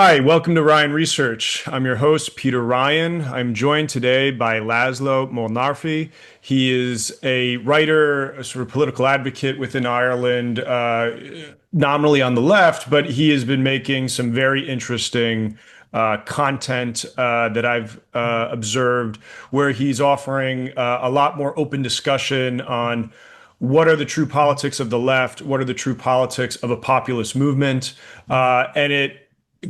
Hi, welcome to Ryan Research. I'm your host, Peter Ryan. I'm joined today by László Molnárfi. He is a writer, a sort of political advocate within Ireland, nominally on the left, but he has been making some very interesting content that I've observed, where he's offering a lot more open discussion on what are the true politics of the left, what are the true politics of a populist movement, and it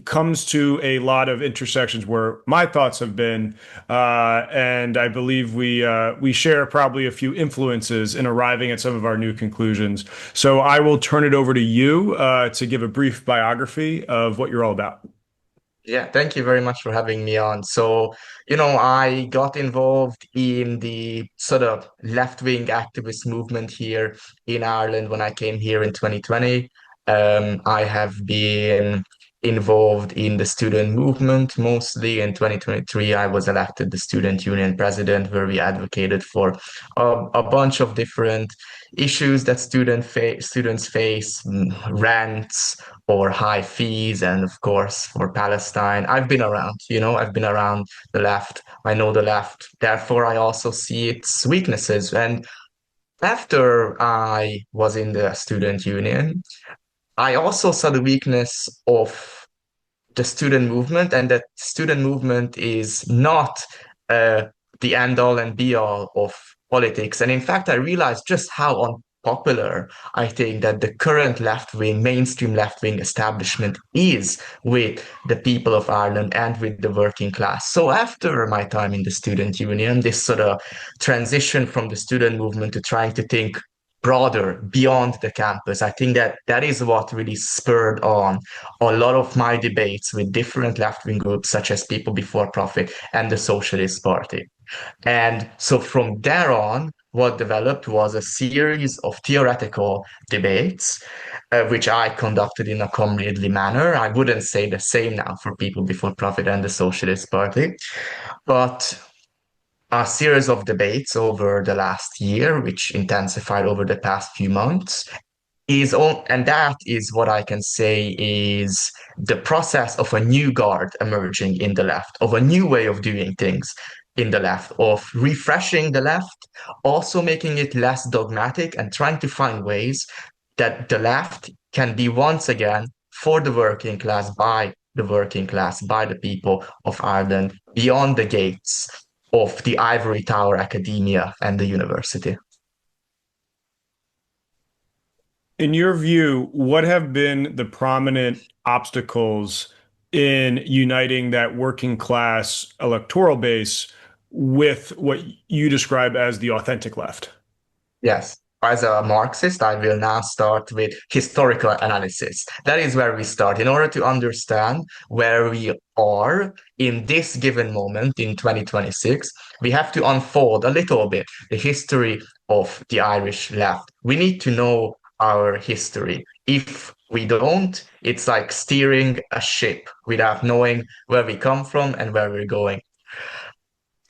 comes to a lot of intersections where my thoughts have been, and I believe we share probably a few influences in arriving at some of our new conclusions. So I will turn it over to you to give a brief biography of what you're all about. Yeah, thank you very much for having me on. I got involved in the sort of left-wing activist movement here in Ireland when I came here in 2020. I have been involved in the student movement mostly. In 2023, I was elected the student union president, where we advocated for a bunch of different issues that students face, rents or high fees, and of course for Palestine. I've been around the left. I know the left. Therefore, I also see its weaknesses. And after I was in the student union, I also saw the weakness of the student movement, and that student movement is not uh, the end all and be all of politics. And in fact, I realized just how unpopular I think that the current left wing, mainstream left wing establishment is with the people of Ireland and with the working class. So after my time in the student union, this sort of transition from the student movement to trying to think broader beyond the campus. I think that that is what really spurred on a lot of my debates with different left-wing groups, such as People Before Profit and the Socialist Party. And so from there on, what developed was a series of theoretical debates, which I conducted in a comradely manner. I wouldn't say the same now for People Before Profit and the Socialist Party, but a series of debates over the last year, which intensified over the past few months, and that is what I can say is the process of a new guard emerging in the left, of a new way of doing things in the left, of refreshing the left, also making it less dogmatic and trying to find ways that the left can be once again for the working class, by the working class, by the people of Ireland, beyond the gates of the ivory tower academia and the university. In your view, what have been the prominent obstacles in uniting that working class electoral base with what you describe as the authentic left? Yes. As a Marxist, I will now start with historical analysis. That is where we start. In order to understand where we are in this given moment in 2026, we have to unfold a little bit the history of the Irish left. We need to know our history. If we don't, it's like steering a ship without knowing where we come from and where we're going.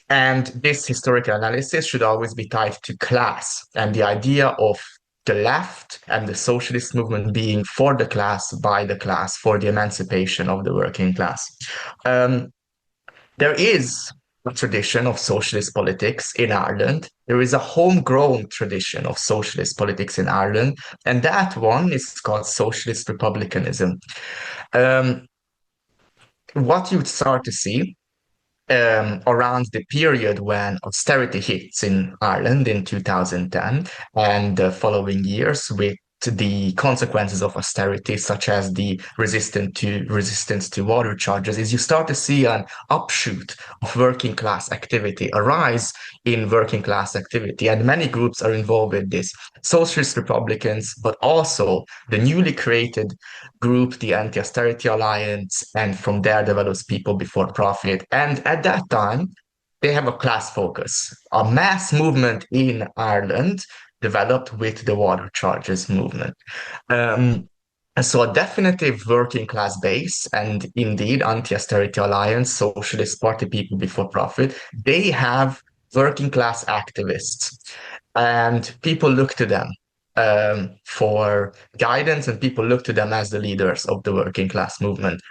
And this historical analysis should always be tied to class and the idea of the left and the socialist movement being for the class, by the class, for the emancipation of the working class. Um, there is a tradition of socialist politics in Ireland. There is a homegrown tradition of socialist politics in Ireland, and that one is called socialist republicanism. Um, what you start to see around the period when austerity hits in Ireland in 2010 and the following years with the consequences of austerity, such as the resistance to water charges, is you start to see an upshoot of working class activity, a rise in working class activity, and many groups are involved with this. Socialist Republicans, but also the newly created group, the Anti-Austerity Alliance, and from there develops People Before Profit. And at that time, they have a class focus. A mass movement in Ireland developed with the water charges movement. So a definitive working class base, and indeed Anti-Austerity Alliance, Socialist Party, People Before Profit, they have working class activists, and people look to them for guidance, and people look to them as the leaders of the working class movement.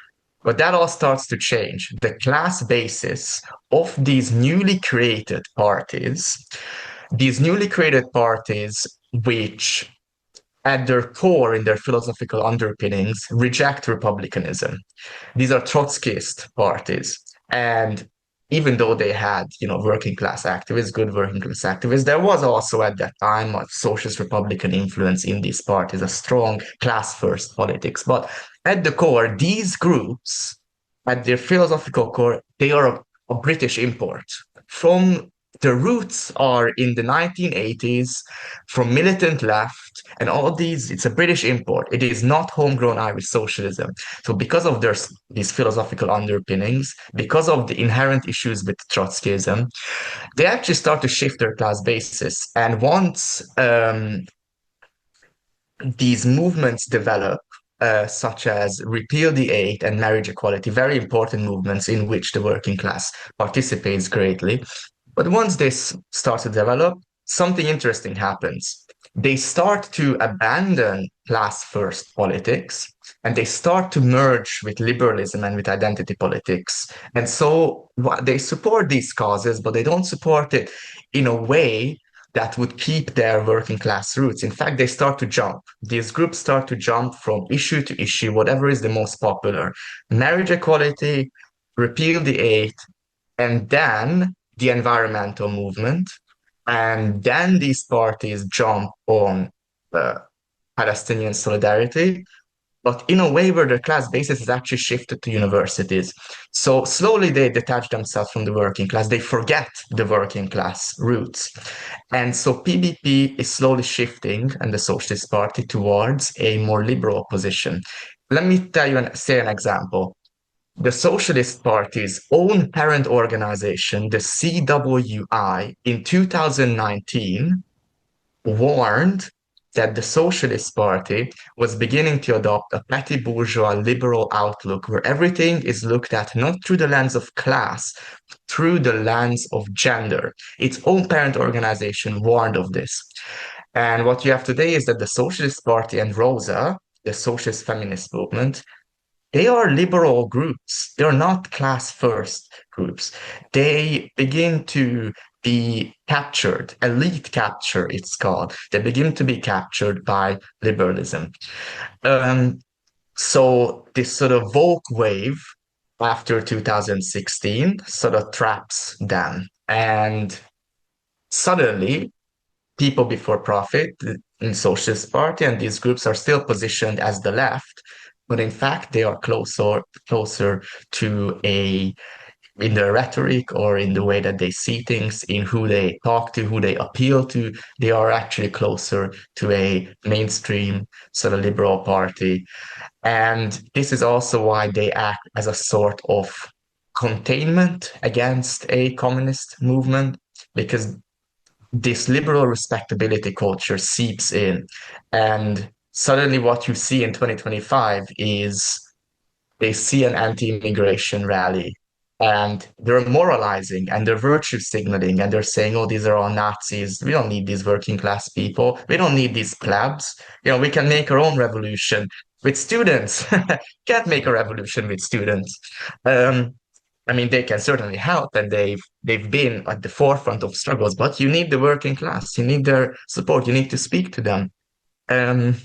But that all starts to change. The class basis of these newly created parties, which at their core, in their philosophical underpinnings, reject republicanism. These are Trotskyist parties. And even though they had, working class activists, good working class activists, there was also at that time a socialist Republican influence in these parties, a strong class first politics. But at the core, these groups, at their philosophical core, they are a British import. From the roots are in the 1980s, from militant left, and all these, it's a British import. It is not homegrown Irish socialism. So because of these philosophical underpinnings, because of the inherent issues with Trotskyism, they actually start to shift their class basis. And once these movements develop, such as Repeal the Eight and Marriage Equality, very important movements in which the working class participates greatly. But once this starts to develop, something interesting happens. They start to abandon class first politics and they start to merge with liberalism and with identity politics. And so they support these causes, but they don't support it in a way that would keep their working class roots. In fact, they start to jump. These groups start to jump from issue to issue, whatever is the most popular. Marriage equality, repeal the eight, and then the environmental movement. And then these parties jump on Palestinian solidarity, but in a way where their class basis is actually shifted to universities. So slowly they detach themselves from the working class. They forget the working class roots. And so PBP is slowly shifting, and the Socialist Party, towards a more liberal position. Let me tell you, say an example. The Socialist Party's own parent organization, the CWI, in 2019 warned that the Socialist Party was beginning to adopt a petty bourgeois liberal outlook where everything is looked at not through the lens of class, through the lens of gender. Its own parent organization warned of this. And what you have today is that the Socialist Party and Rosa, the socialist feminist movement, they are liberal groups. They're not class first groups. They begin to be captured, elite capture, it's called. They begin to be captured by liberalism. Um, so this sort of woke wave after 2016 sort of traps them. And suddenly people before profit in Socialist Party and these groups are still positioned as the left, but in fact they are closer to a in their rhetoric or in the way that they see things, in who they talk to, who they appeal to, they are actually closer to a mainstream sort of liberal party. And this is also why they act as a sort of containment against a communist movement, because this liberal respectability culture seeps in. And suddenly, what you see in 2025 is they see an anti immigration rally and they're moralizing and they're virtue signaling and they're saying, oh, these are all Nazis. We don't need these working class people. We don't need these plebs. We can make our own revolution with students. Can't make a revolution with students. Um, I mean, they can certainly help, and they've been at the forefront of struggles. But you need the working class. You need their support. You need to speak to them. Um,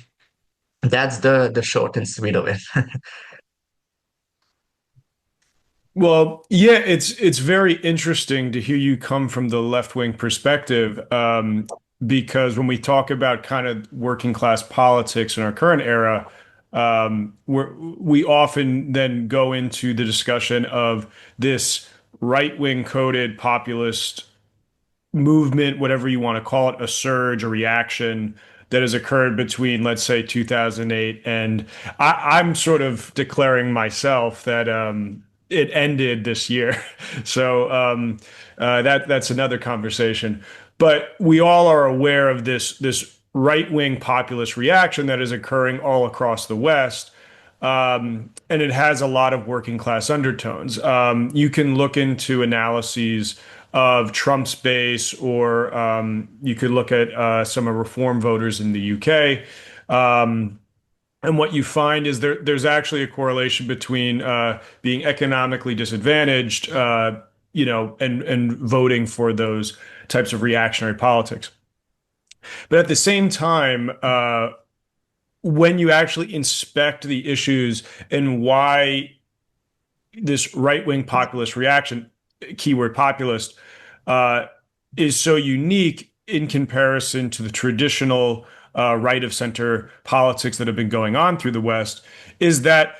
that's the short and sweet of it. Well, yeah, it's very interesting to hear you come from the left-wing perspective, because when we talk about kind of working class politics in our current era, we often then go into the discussion of this right-wing coded populist movement, whatever you want to call it, a surge, a reaction that has occurred between, let's say, 2008 and I'm sort of declaring myself that it ended this year. So that's another conversation. But we all are aware of this right-wing populist reaction that is occurring all across the West. And it has a lot of working class undertones. You can look into analyses of Trump's base, or you could look at some of reform voters in the UK. And what you find is there's actually a correlation between being economically disadvantaged, and voting for those types of reactionary politics. But at the same time, when you actually inspect the issues and why this right-wing populist reaction, keyword populist, uh, is so unique in comparison to the traditional right of center politics that have been going on through the West, is that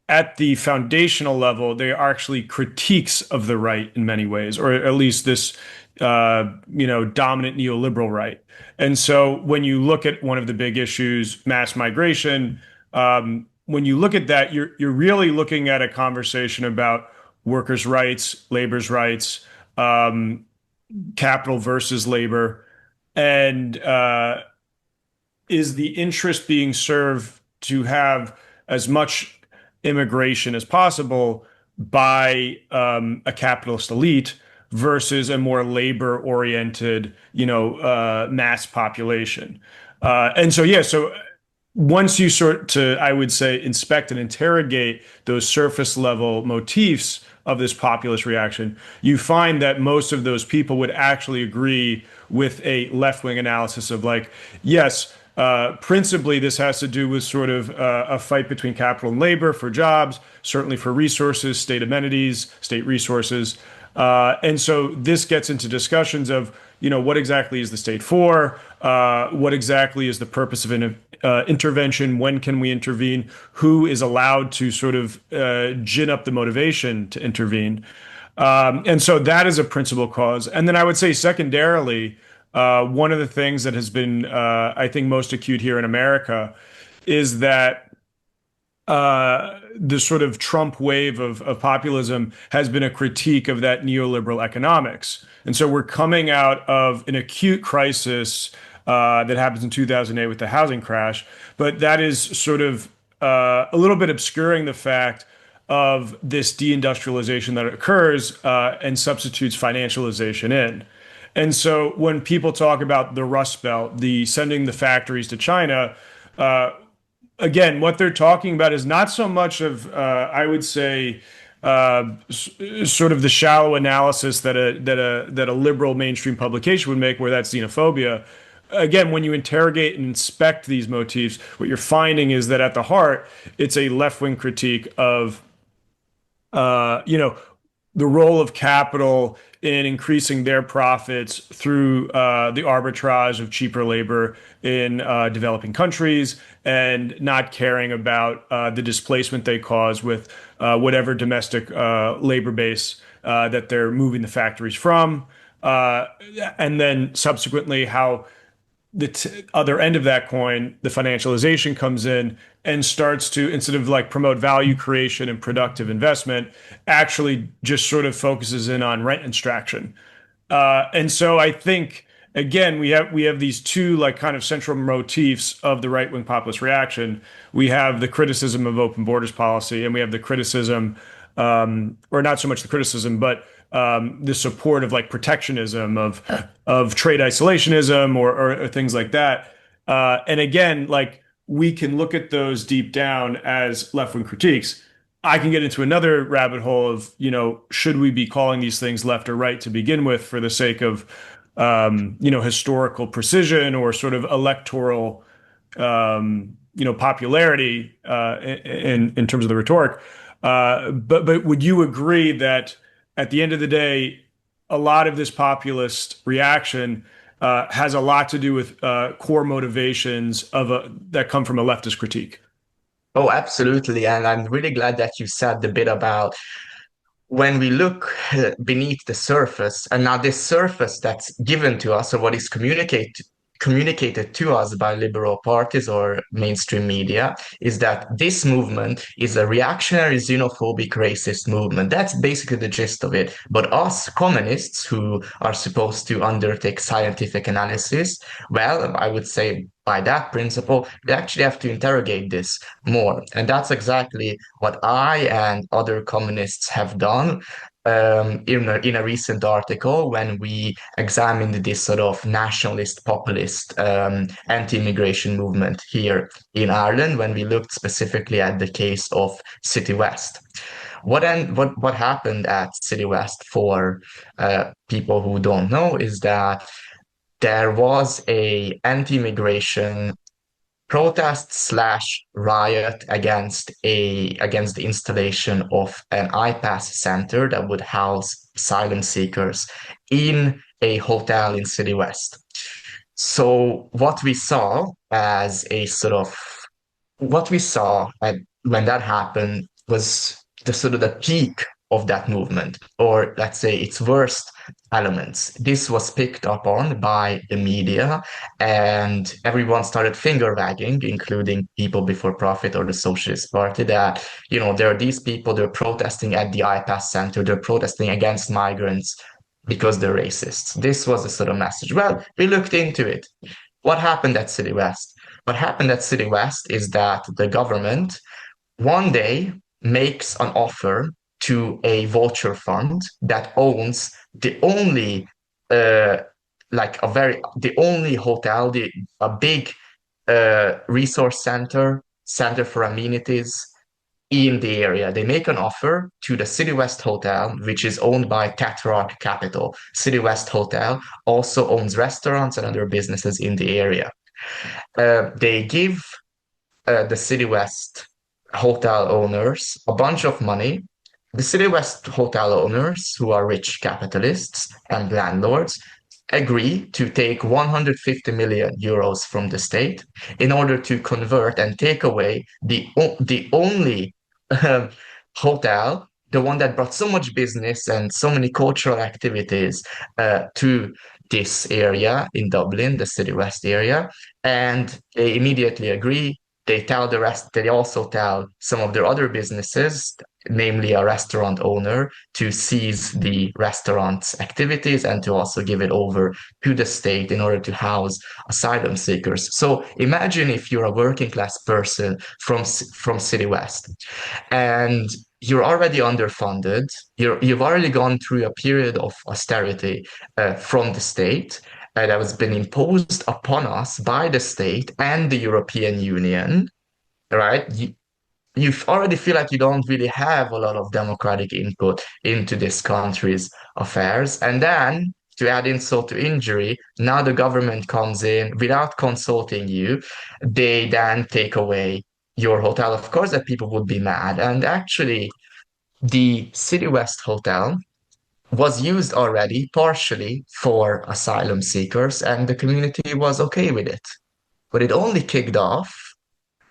at the foundational level, they are actually critiques of the right in many ways, or at least this, dominant neoliberal right. And so when you look at one of the big issues, mass migration, when you look at that, you're really looking at a conversation about workers' rights, labor's rights, um, capital versus labor, and is the interest being served to have as much immigration as possible by a capitalist elite versus a more labor-oriented, mass population. And so, yeah, so once you sort to, I would say, inspect and interrogate those surface level motifs of this populist reaction, you find that most of those people would actually agree with a left-wing analysis of like, yes, principally this has to do with sort of a fight between capital and labor for jobs, certainly for resources, state amenities, state resources. And so this gets into discussions of, what exactly is the state for? What exactly is the purpose of an intervention? When can we intervene? Who is allowed to sort of gin up the motivation to intervene? And so that is a principal cause. And then I would say secondarily, one of the things that has been, I think, most acute here in America is that the sort of Trump wave of populism has been a critique of that neoliberal economics. And so we're coming out of an acute crisis that happens in 2008 with the housing crash, but that is sort of a little bit obscuring the fact of this deindustrialization that occurs and substitutes financialization in. And so when people talk about the Rust Belt, the sending the factories to China, uh, again, what they're talking about is not so much of, I would say, sort of the shallow analysis that a liberal mainstream publication would make, where that's xenophobia. Again, when you interrogate and inspect these motifs, what you're finding is that at the heart, it's a left-wing critique of the role of capital in increasing their profits through the arbitrage of cheaper labor in developing countries and not caring about the displacement they cause with whatever domestic labor base that they're moving the factories from. Uh, and then subsequently, how the other end of that coin, the financialization comes in and starts to, instead of like promote value creation and productive investment, actually just sort of focuses in on rent extraction. And so I think again we have these two like kind of central motifs of the right wing populist reaction. We have the criticism of open borders policy, and we have the criticism, or not so much the criticism, but the support of like protectionism, of trade isolationism, or things like that. And again, like we can look at those deep down as left wing critiques. I can get into another rabbit hole of, should we be calling these things left or right to begin with for the sake of, historical precision or sort of electoral, popularity in terms of the rhetoric. But would you agree that at the end of the day, a lot of this populist reaction has a lot to do with core motivations that come from a leftist critique? Oh, absolutely. And I'm really glad that you said the bit about when we look beneath the surface, and now this surface that's given to us, or what is communicated to us by liberal parties or mainstream media, is that this movement is a reactionary, xenophobic, racist movement. That's basically the gist of it. But us communists, who are supposed to undertake scientific analysis, well, I would say by that principle, we actually have to interrogate this more. And that's exactly what I and other communists have done. in a recent article when we examined this sort of nationalist populist anti-immigration movement here in Ireland when we looked specifically at the case of City West. What happened at City West for people who don't know is that there was a anti-immigration protest slash riot against the installation of an iPass center that would house asylum seekers in a hotel in City West. So what we saw when that happened was the sort of the peak of that movement, or let's say its worst elements. This was picked up on by the media, and everyone started finger wagging, including People Before Profit or the Socialist Party, that, there are these people, they're protesting at the iPass Center, they're protesting against migrants because they're racists. This was the sort of message. Well, we looked into it. What happened at City West? What happened at City West is that the government one day makes an offer to a vulture fund that owns the only the only hotel, a big resource center for amenities in the area. They make an offer to the City West Hotel, which is owned by Tetrarch Capital. City West Hotel also owns restaurants and other businesses in the area. They give the City West hotel owners a bunch of money. The City West hotel owners, who are rich capitalists and landlords, agree to take 150 million euros from the state in order to convert and take away the only hotel, the one that brought so much business and so many cultural activities to this area in Dublin, the City West area. And they immediately agree. They tell the rest, they also tell some of their other businesses, namely a restaurant owner, to cease the restaurant's activities and to also give it over to the state in order to house asylum seekers. So imagine if you're a working class person from City West and you're already underfunded, you've already gone through a period of austerity from the state that has been imposed upon us by the state and the European Union, right? You already feel like you don't really have a lot of democratic input into this country's affairs. And then to add insult to injury, now the government comes in without consulting you. They then take away your hotel. Of course, that people would be mad. And actually, the City West Hotel was used already partially for asylum seekers, and the community was okay with it. But it only kicked off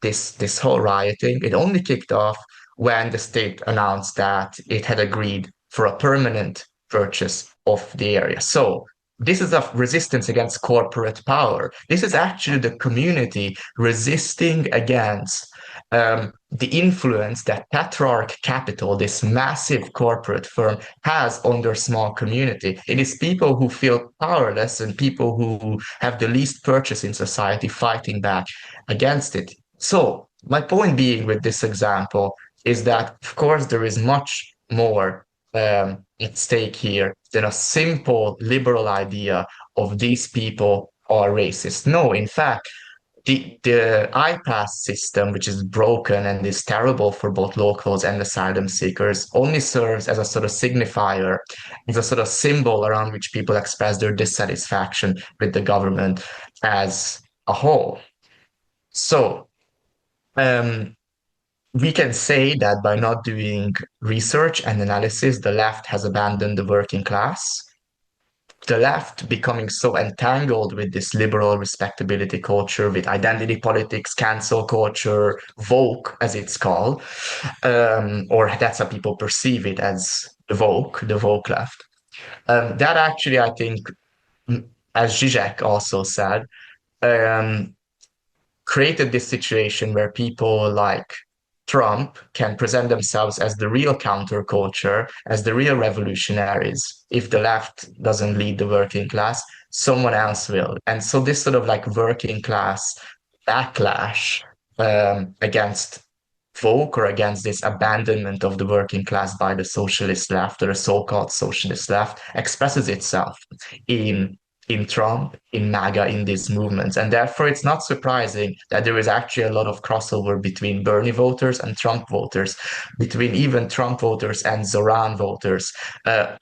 this whole rioting. It only kicked off when the state announced that it had agreed for a permanent purchase of the area. So this is a resistance against corporate power. This is actually the community resisting against the influence that Tetrarch Capital, this massive corporate firm, has on their small community. It is people who feel powerless and people who have the least purchase in society fighting back against it. So my point being with this example is that, of course, there is much more at stake here than a simple liberal idea of these people are racist. No, in fact, the iPass system, which is broken and is terrible for both locals and asylum seekers, only serves as a sort of signifier, as a sort of symbol around which people express their dissatisfaction with the government as a whole. So we can say that by not doing research and analysis, the left has abandoned the working class. The left becoming so entangled with this liberal respectability culture, with identity politics, cancel culture, woke, as it's called, or that's how people perceive it as the woke left. That actually, I think, as Zizek also said, created this situation where people like Trump can present themselves as the real counterculture, as the real revolutionaries. If the left doesn't lead the working class, someone else will. And so this sort of like working class backlash against evoke or against this abandonment of the working class by the socialist left or the so-called socialist left expresses itself in Trump, in MAGA, in these movements. And therefore, it's not surprising that there is actually a lot of crossover between Bernie voters and Trump voters, between even Trump voters and Zoran voters. Uh,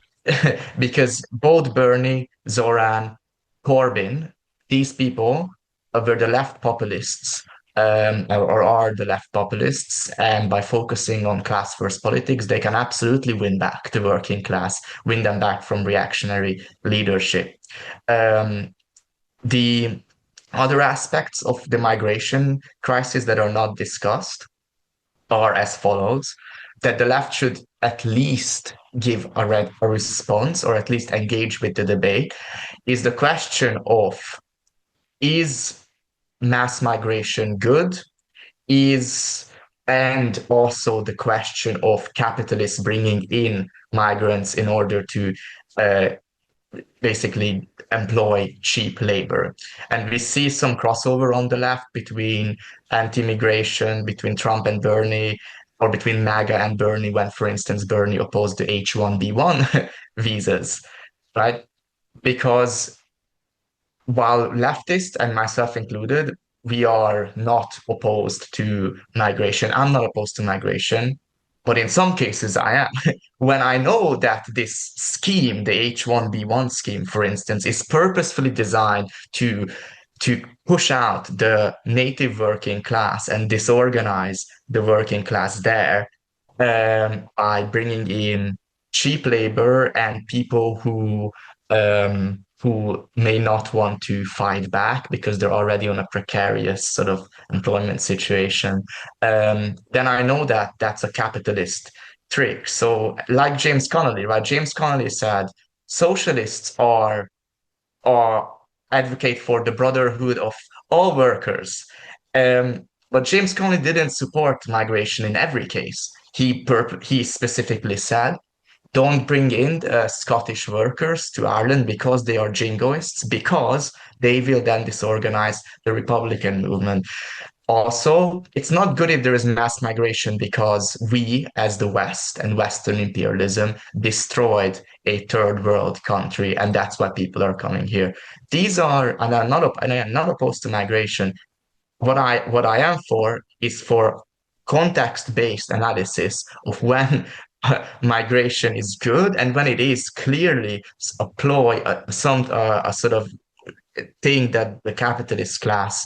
because both Bernie, Zoran, Corbyn, these people were the left populists, or are the left populists, and by focusing on class first politics, they can absolutely win back the working class, win them back from reactionary leadership. Um, the other aspects of the migration crisis that are not discussed are as follows: that the left should at least give a response or at least engage with the debate is the question of, is mass migration good? Is And also the question of capitalists bringing in migrants in order to uh, basically employ cheap labor. And we see some crossover on the left between anti-immigration, between Trump and Bernie, or between MAGA and Bernie, when, for instance, Bernie opposed the H-1B1 visas, right? Because while leftists, and myself included, we are not opposed to migration. I'm not opposed to migration, but in some cases I am. When I know that this scheme, the H-1B1 scheme, for instance, is purposefully designed to push out the native working class and disorganize the working class there, by bringing in cheap labor and people who may not want to fight back because they're already on a precarious sort of employment situation, then I know that that's a capitalist trick. So, like James Connolly, right? James Connolly said socialists are advocate for the brotherhood of all workers. But James Connolly didn't support migration in every case. He specifically said, don't bring in Scottish workers to Ireland because they are jingoists, because they will then disorganize the Republican movement. Also, it's not good if there is mass migration because we, as the West and Western imperialism, destroyed a third world country, and that's why people are coming here. And I am not opposed to migration. What I am for is for context-based analysis of when migration is good and when it is clearly a ploy, a sort of thing that the capitalist class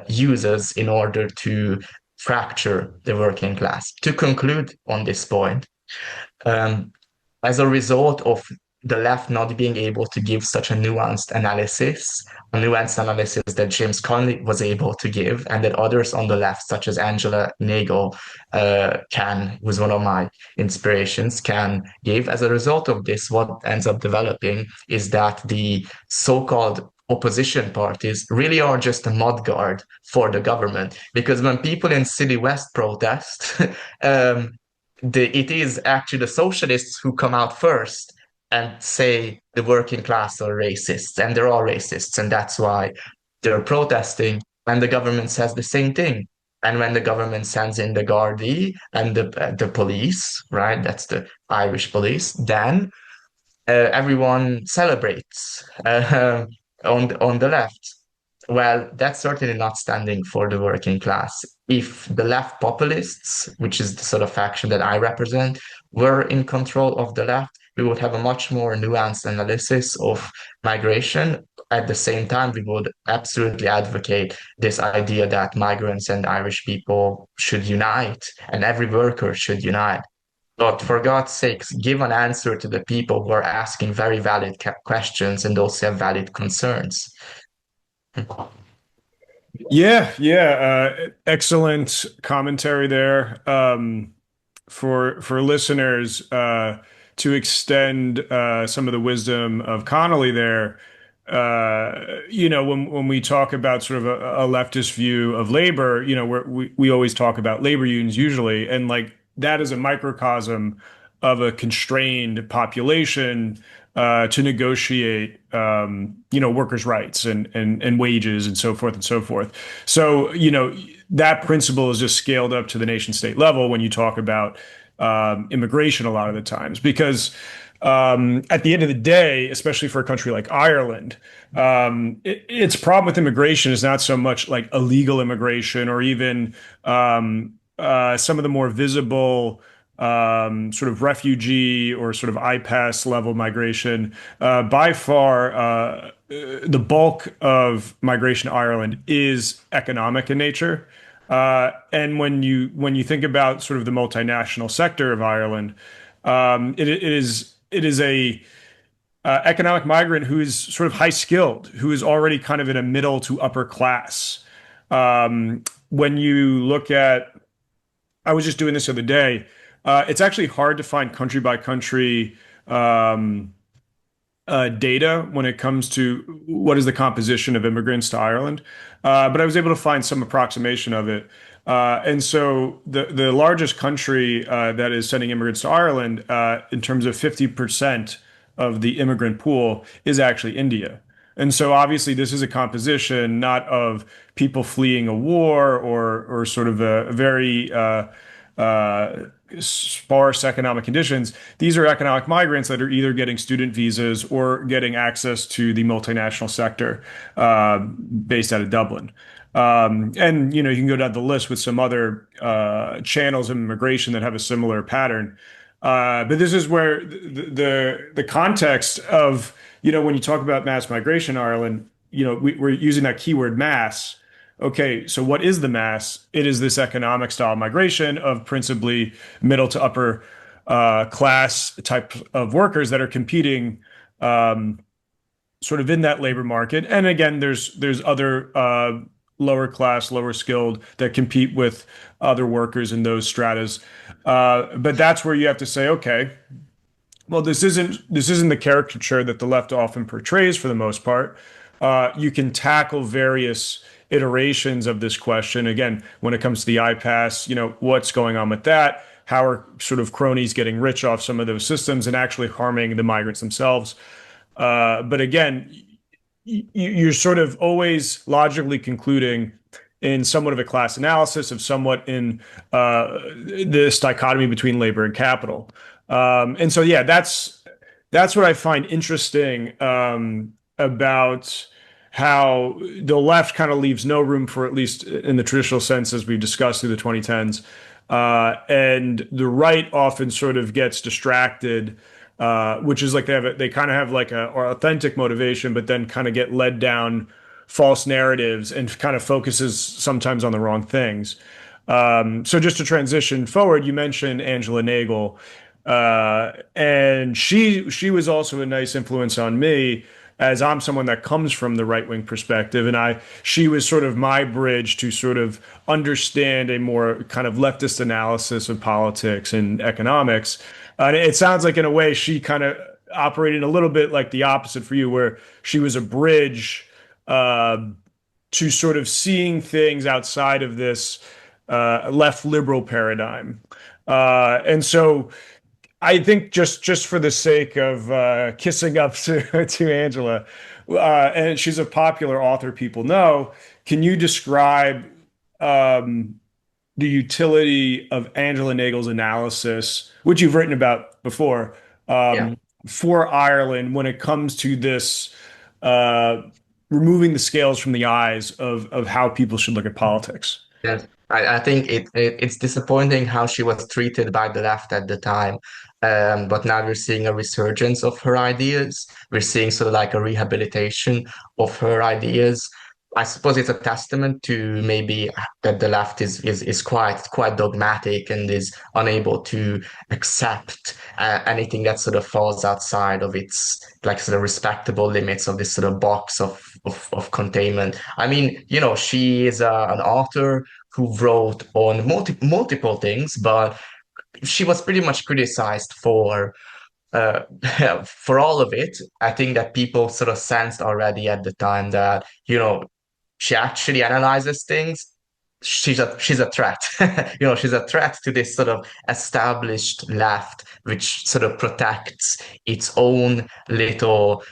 uses in order to fracture the working class. To conclude on this point, um, as a result of the left not being able to give such a nuanced analysis that James Connolly was able to give, and that others on the left, such as Angela Nagle, who's one of my inspirations, can give. As a result of this, what ends up developing is that the so-called opposition parties really are just a mudguard for the government. Because when people in City West protest, um, it is actually the socialists who come out first and say the working class are racists, and they're all racists, and that's why they're protesting. And the government says the same thing. And when the government sends in the Gardaí and the police, right, that's the Irish police, then everyone celebrates on the left. Well, that's certainly not standing for the working class. If the left populists, which is the sort of faction that I represent, were in control of the left, we would have a much more nuanced analysis of migration. At the same time, we would absolutely advocate this idea that migrants and Irish people should unite and every worker should unite. But for God's sakes, give an answer to the people who are asking very valid questions and also have valid concerns. Excellent commentary there. For listeners, to extend some of the wisdom of Connolly there, when we talk about sort of a leftist view of labor, we always talk about labor unions usually, and like that is a microcosm of a constrained population to negotiate, workers' rights and wages and so forth and so forth. So, that principle is just scaled up to the nation state level when you talk about immigration a lot of the times, because at the end of the day, especially for a country like Ireland, its problem with immigration is not so much like illegal immigration or even some of the more visible sort of refugee or sort of IPAS level migration. By far, the bulk of migration to Ireland is economic in nature. And when you think about sort of the multinational sector of Ireland, it is a economic migrant who is sort of high skilled, who is already kind of in a middle to upper class. When you look at, I was just doing this the other day. It's actually hard to find country by country um, data when it comes to what is the composition of immigrants to Ireland. But I was able to find some approximation of it. And so the largest country that is sending immigrants to Ireland, in terms of 50% of the immigrant pool, is actually India. And so obviously this is a composition not of people fleeing a war or sort of a very sparse economic conditions. These are economic migrants that are either getting student visas or getting access to the multinational sector based out of Dublin. And you can go down the list with some other channels of immigration that have a similar pattern. But this is where the context of when you talk about mass migration in Ireland, we're using that keyword mass. Okay, so what is the mass? It is this economic style migration of principally middle to upper class type of workers that are competing sort of in that labor market. And again, there's other lower class, lower skilled that compete with other workers in those stratas. But that's where you have to say, okay, well, this isn't the caricature that the left often portrays for the most part. You can tackle various iterations of this question. Again, when it comes to the iPass, what's going on with that? How are sort of cronies getting rich off some of those systems and actually harming the migrants themselves? But again, you're sort of always logically concluding in somewhat of a class analysis of somewhat in this dichotomy between labor and capital. And so, yeah, that's what I find interesting about how the left kind of leaves no room for, at least in the traditional sense, as we've discussed through the 2010s. And the right often sort of gets distracted, which is like they kind of have like a or authentic motivation, but then kind of get led down false narratives and kind of focuses sometimes on the wrong things. So just to transition forward, you mentioned Angela Nagle, and she was also a nice influence on me, as I'm someone that comes from the right wing perspective, and she was sort of my bridge to sort of understand a more kind of leftist analysis of politics and economics. And it sounds like in a way she kind of operated a little bit like the opposite for you, where she was a bridge uh, to sort of seeing things outside of this left liberal paradigm. And so I think just for the sake of kissing up to Angela, and she's a popular author people know, can you describe um, the utility of Angela Nagle's analysis, which you've written about before, Yeah. for Ireland when it comes to this uh, removing the scales from the eyes of how people should look at politics? Yes, I think it's disappointing how she was treated by the left at the time. But now we're seeing a resurgence of her ideas. We're seeing sort of like a rehabilitation of her ideas. I suppose it's a testament to maybe that the left is quite dogmatic and is unable to accept anything that sort of falls outside of its like sort of respectable limits of this sort of box of containment. I mean, she is an author who wrote on multiple things, but she was pretty much criticized uh, for all of it. I think that people sort of sensed already at the time that she actually analyzes things she's a threat. She's a threat to this sort of established left, which sort of protects its own little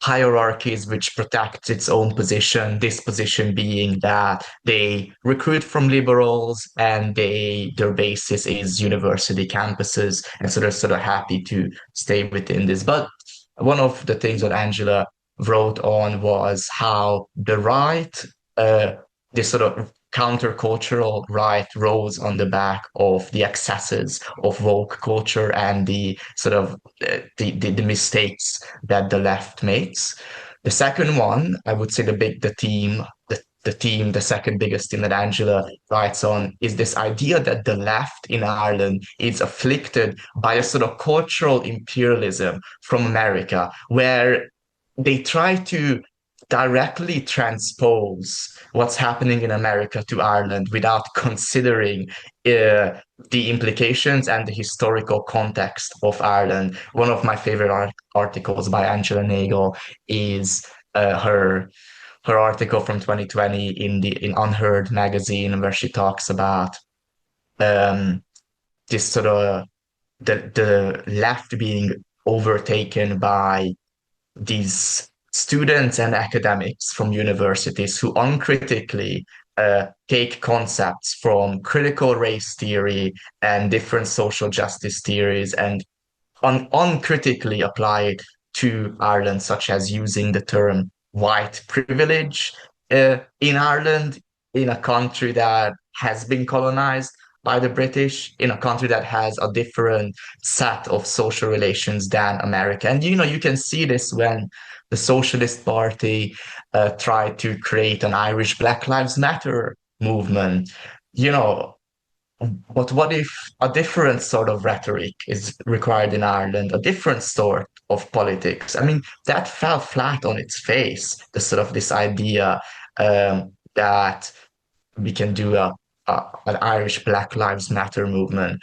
hierarchies, which protects its own position. This position being that they recruit from liberals and their basis is university campuses, and so they're sort of happy to stay within this. But one of the things that Angela wrote on was how the right, uh, this sort of countercultural right, rose on the back of the excesses of woke culture and the sort of the mistakes that the left makes. The second one, I would say the second biggest theme that Angela writes on is this idea that the left in Ireland is afflicted by a sort of cultural imperialism from America, where they try to directly transpose what's happening in America to Ireland without considering the implications and the historical context of Ireland. One of my favorite articles by Angela Nagle is her article from 2020 in Unheard magazine, where she talks about um, this sort of the left being overtaken by these students and academics from universities who uncritically take concepts from critical race theory and different social justice theories and uncritically apply it to Ireland, such as using the term white privilege in Ireland, in a country that has been colonized by the British, in a country that has a different set of social relations than America. And you can see this when the Socialist Party tried to create an Irish Black Lives Matter movement. You know, but what if a different sort of rhetoric is required in Ireland, a different sort of politics? I mean, that fell flat on its face, the sort of this idea that we can do an Irish Black Lives Matter movement.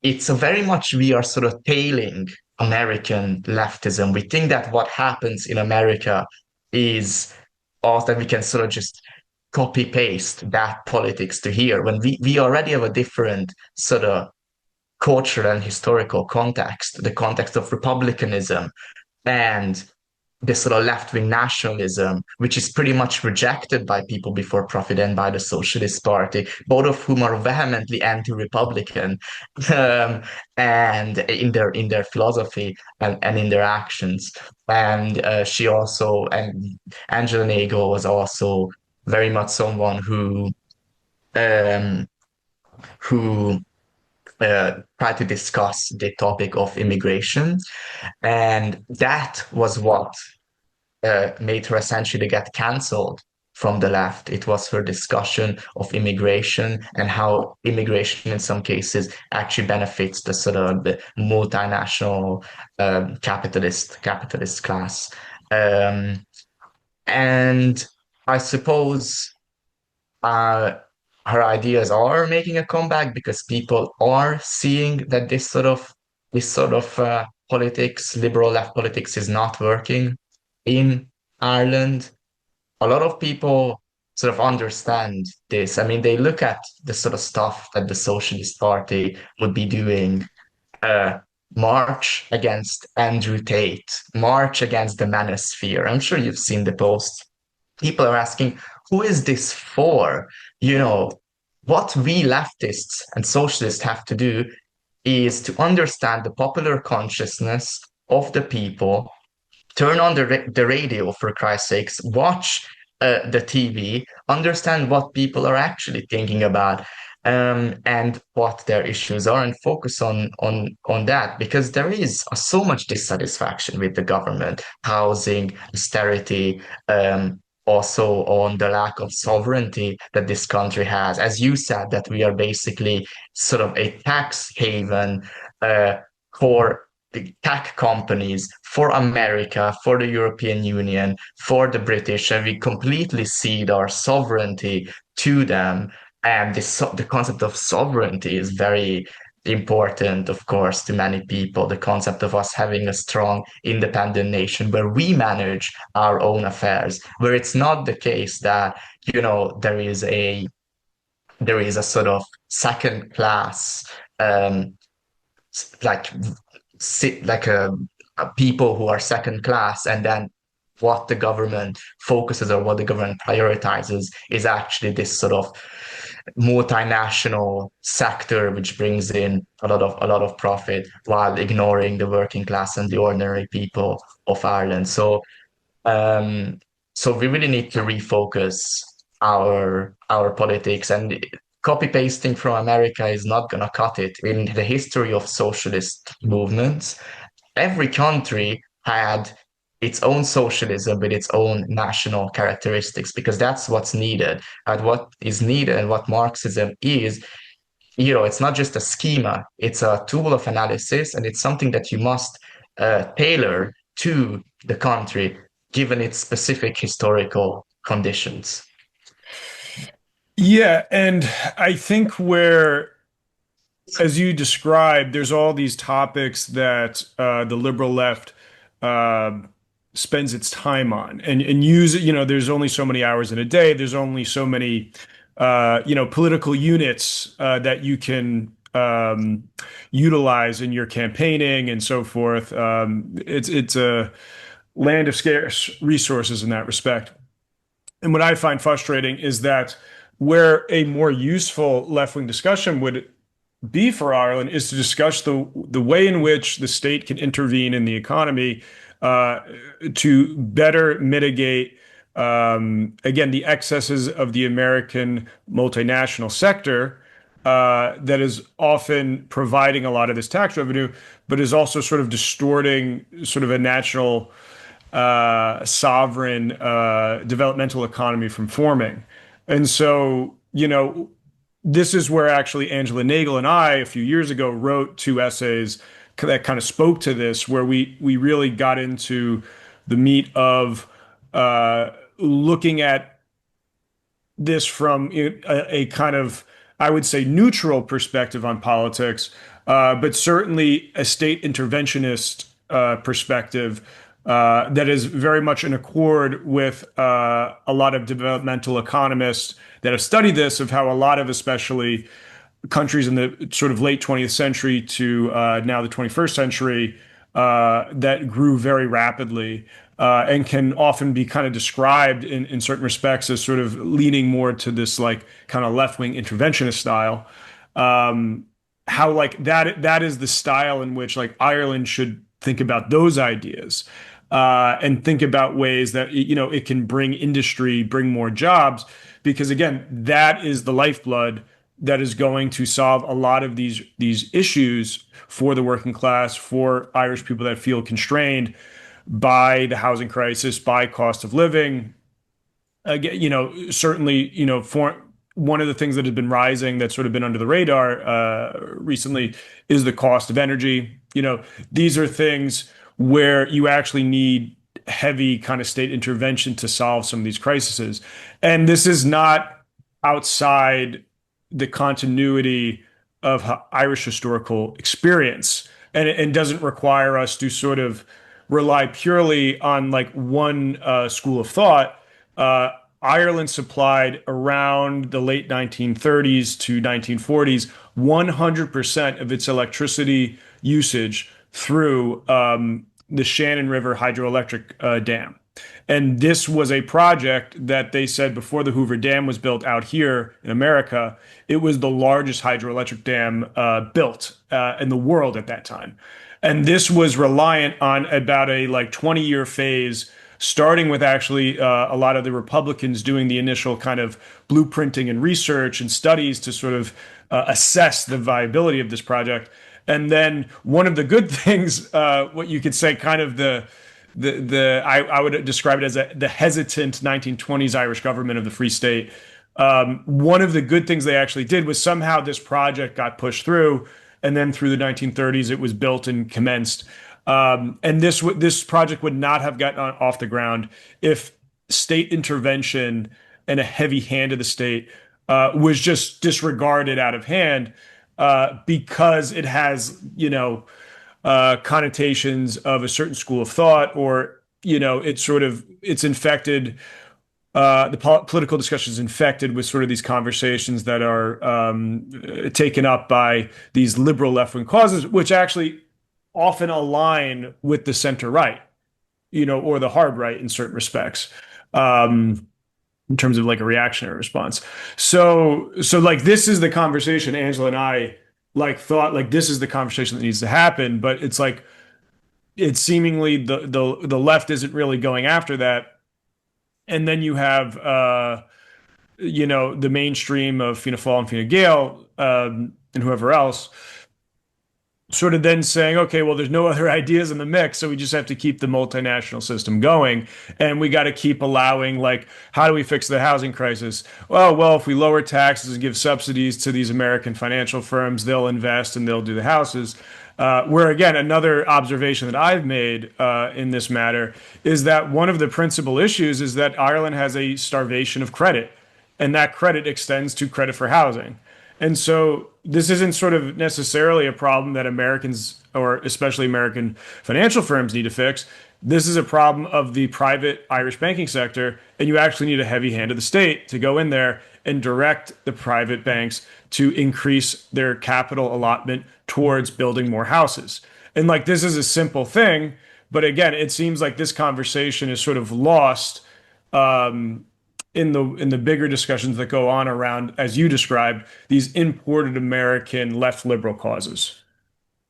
It's a very much we are sort of tailing American leftism. We think that what happens in America is us that we can sort of just copy paste that politics to here when we already have a different sort of cultural and historical context, the context of republicanism and this sort of left-wing nationalism, which is pretty much rejected by people before profit and by the Socialist Party, both of whom are vehemently anti-Republican, um, and in their philosophy and in their actions. And Angela Nagle was also very much someone um, who tried to discuss the topic of immigration, and that was what made her essentially get cancelled from the left. It was her discussion of immigration and how immigration in some cases actually benefits the sort of the multinational capitalist class. Um, and I suppose uh, her ideas are making a comeback because people are seeing that this sort of politics, liberal left politics, is not working in Ireland. A lot of people sort of understand this. I mean, they look at the sort of stuff that the Socialist Party would be doing, uh, march against Andrew Tate, march against the Manosphere. I'm sure you've seen the post. People are asking, who is this for? You know, what we leftists and socialists have to do is to understand the popular consciousness of the people, turn on the radio for Christ's sakes, watch the TV, understand what people are actually thinking about, and what their issues are, and focus on that, because there is so much dissatisfaction with the government, housing, austerity, also on the lack of sovereignty that this country has. As you said, that we are basically sort of a tax haven for the tech companies, for America, for the European Union, for the British, and we completely cede our sovereignty to them. And the concept of sovereignty is very important, of course, to many people, the concept of us having a strong, independent nation where we manage our own affairs, where it's not the case that, there is a sort of second class, um, like like a people who are second class, and then what the government focuses or what the government prioritizes is actually this sort of multinational sector which brings in a lot of profit while ignoring the working class and the ordinary people of Ireland. Um, so we really need to refocus our politics, and copy pasting from America is not going to cut it. In the history of socialist movements, every country had its own socialism with its own national characteristics, because that's what's needed. And what is needed and what Marxism is, it's not just a schema, it's a tool of analysis, and it's something that you must tailor to the country given its specific historical conditions. Yeah, and I think where, as you described, there's all these topics that the liberal left uh, spends its time on, and use it. There's only so many hours in a day. There's only so many, political units that you can utilize in your campaigning and so forth. It's a land of scarce resources in that respect. And what I find frustrating is that where a more useful left-wing discussion would be for Ireland is to discuss the way in which the state can intervene in the economy uh, to better mitigate, again, the excesses of the American multinational sector that is often providing a lot of this tax revenue, but is also sort of distorting sort of a national sovereign developmental economy from forming. And so, this is where actually Angela Nagle and I, a few years ago, wrote two essays that kind of spoke to this, where we really got into the meat of looking at this from a kind of, I would say, neutral perspective on politics, but certainly a state interventionist perspective that is very much in accord with a lot of developmental economists that have studied this, of how a lot of especially countries in the sort of late 20th century to now the 21st century that grew very rapidly and can often be kind of described in certain respects as sort of leaning more to this like kind of left-wing interventionist style. How like that is the style in which like Ireland should think about those ideas and think about ways that it can bring industry, bring more jobs, because again, that is the lifeblood that is going to solve a lot of these issues for the working class, for Irish people that feel constrained by the housing crisis, by cost of living. Again, certainly, for one of the things that has been rising that's sort of been under the radar recently is the cost of energy. These are things where you actually need heavy kind of state intervention to solve some of these crises. And this is not outside the continuity of Irish historical experience, and doesn't require us to sort of rely purely on like one school of thought. Ireland supplied around the late 1930s to 1940s 100% of its electricity usage through the Shannon River hydroelectric dam. And this was a project that they said before the Hoover Dam was built out here in America, it was the largest hydroelectric dam built in the world at that time. And this was reliant on about a like 20-year phase, starting with actually a lot of the Republicans doing the initial kind of blueprinting and research and studies to sort of assess the viability of this project. And then one of the good things, what you could say, kind of I would describe it as the hesitant 1920s Irish government of the Free State. One of the good things they actually did was somehow this project got pushed through, and then through the 1930s it was built and commenced. And this project would not have gotten off the ground if state intervention and a heavy hand of the state was just disregarded out of hand. because it has, connotations of a certain school of thought, or it's infected. The political discussion is infected with sort of these conversations that are taken up by these liberal left-wing causes, which actually often align with the center right, or the hard right in certain respects. In terms of like a reactionary response. So like this is the conversation Angela and I like thought like this is the conversation that needs to happen, but it's like it's seemingly the left isn't really going after that. And then you have the mainstream of Fianna Fáil and Fine Gael and whoever else sort of then saying, okay, well, there's no other ideas in the mix, so we just have to keep the multinational system going, and we got to keep allowing, like, how do we fix the housing crisis? Well, if we lower taxes and give subsidies to these American financial firms, they'll invest and they'll do the houses. Where again, another observation that I've made in this matter is that one of the principal issues is that Ireland has a starvation of credit, and that credit extends to credit for housing. And so this isn't sort of necessarily a problem that Americans or especially American financial firms need to fix. This is a problem of the private Irish banking sector, and you actually need a heavy hand of the state to go in there and direct the private banks to increase their capital allotment towards building more houses. And like this is a simple thing, but again, it seems like this conversation is sort of lost in the bigger discussions that go on around, as you described, these imported American left liberal causes.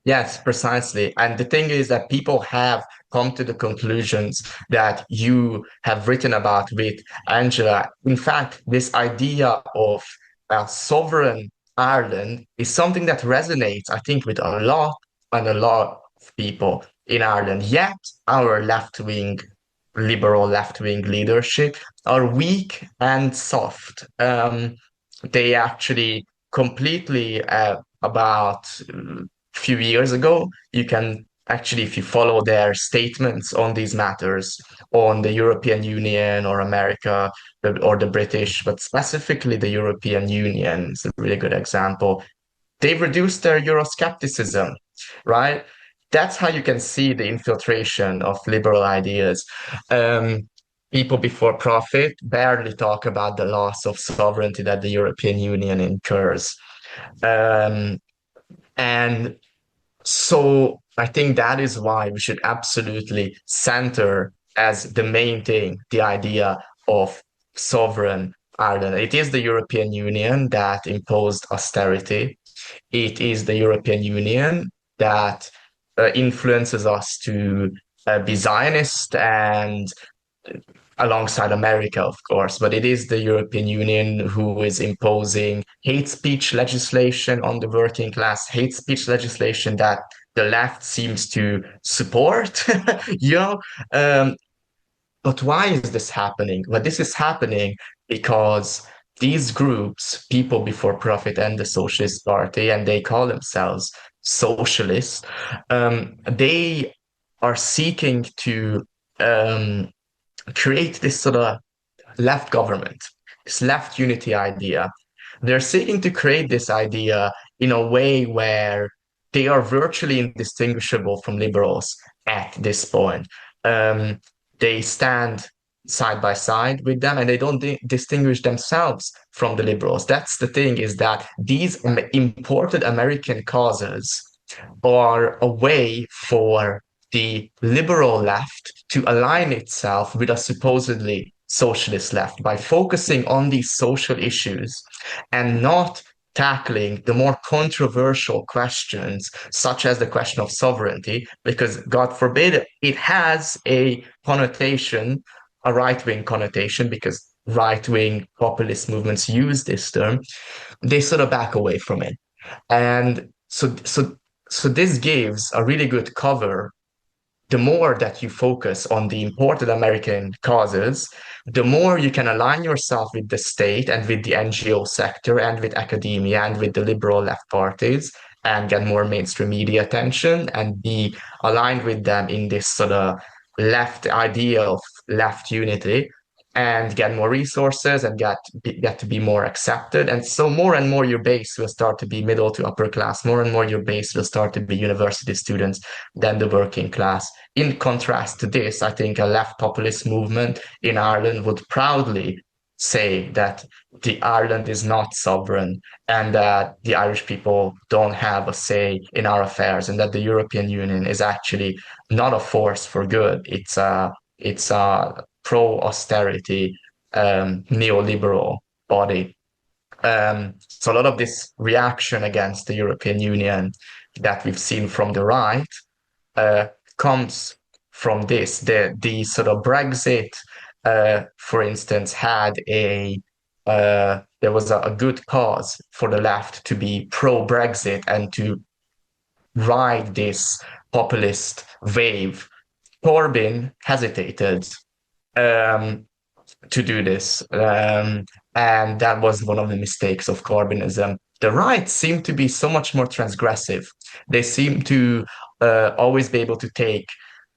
Yes, precisely. And the thing is that people have come to the conclusions that you have written about with Angela. In fact, this idea of a sovereign Ireland is something that resonates, I think, with a lot of people in Ireland. Yet, our left-wing, liberal left-wing leadership are weak and soft. They actually completely about few years ago. You can actually, if you follow their statements on these matters, on the European Union or America or the British, but specifically the European Union is a really good example. They've reduced their Euroscepticism, right? That's how you can see the infiltration of liberal ideas. People before profit barely talk about the loss of sovereignty that the European Union incurs. Um, and so I think that is why we should absolutely center as the main thing the idea of sovereign Ireland. It is the European Union that imposed austerity. It is the European Union that influences us to be Zionist and alongside America, of course, but it is the European Union who is imposing hate speech legislation on the working class, hate speech legislation that the left seems to support, you know. But why is this happening? Well, this is happening because these groups, People Before Profit and the Socialist Party, and they call themselves socialists, they are seeking to um, create this sort of left government, this left unity idea. They're seeking to create this idea in a way where they are virtually indistinguishable from liberals at this point. Um, they stand side by side with them and they don't distinguish themselves from the liberals. That's the thing, is that these imported American causes are a way for the liberal left to align itself with a supposedly socialist left by focusing on these social issues and not tackling the more controversial questions, such as the question of sovereignty, because God forbid it has a connotation, a right-wing connotation, because right-wing populist movements use this term. They sort of back away from it. And so this gives a really good cover. The more that you focus on the imported American causes, the more you can align yourself with the state and with the NGO sector and with academia and with the liberal left parties and get more mainstream media attention and be aligned with them in this sort of left idea of left unity. and get more resources and get to be more accepted. And so more and more your base will start to be middle to upper class. More and more your base will start to be university students than the working class. In contrast to this, I think a left populist movement in Ireland would proudly say that the Ireland is not sovereign and that the Irish people don't have a say in our affairs and that the European Union is actually not a force for good. It's a pro-austerity neoliberal body. So a lot of this reaction against the European Union that we've seen from the right uh, comes from this. The sort of Brexit, for instance, had there was a good cause for the left to be pro-Brexit and to ride this populist wave. Corbyn hesitated um, to do this. And that was one of the mistakes of Corbynism. The right seem to be so much more transgressive. They seem to always be able to take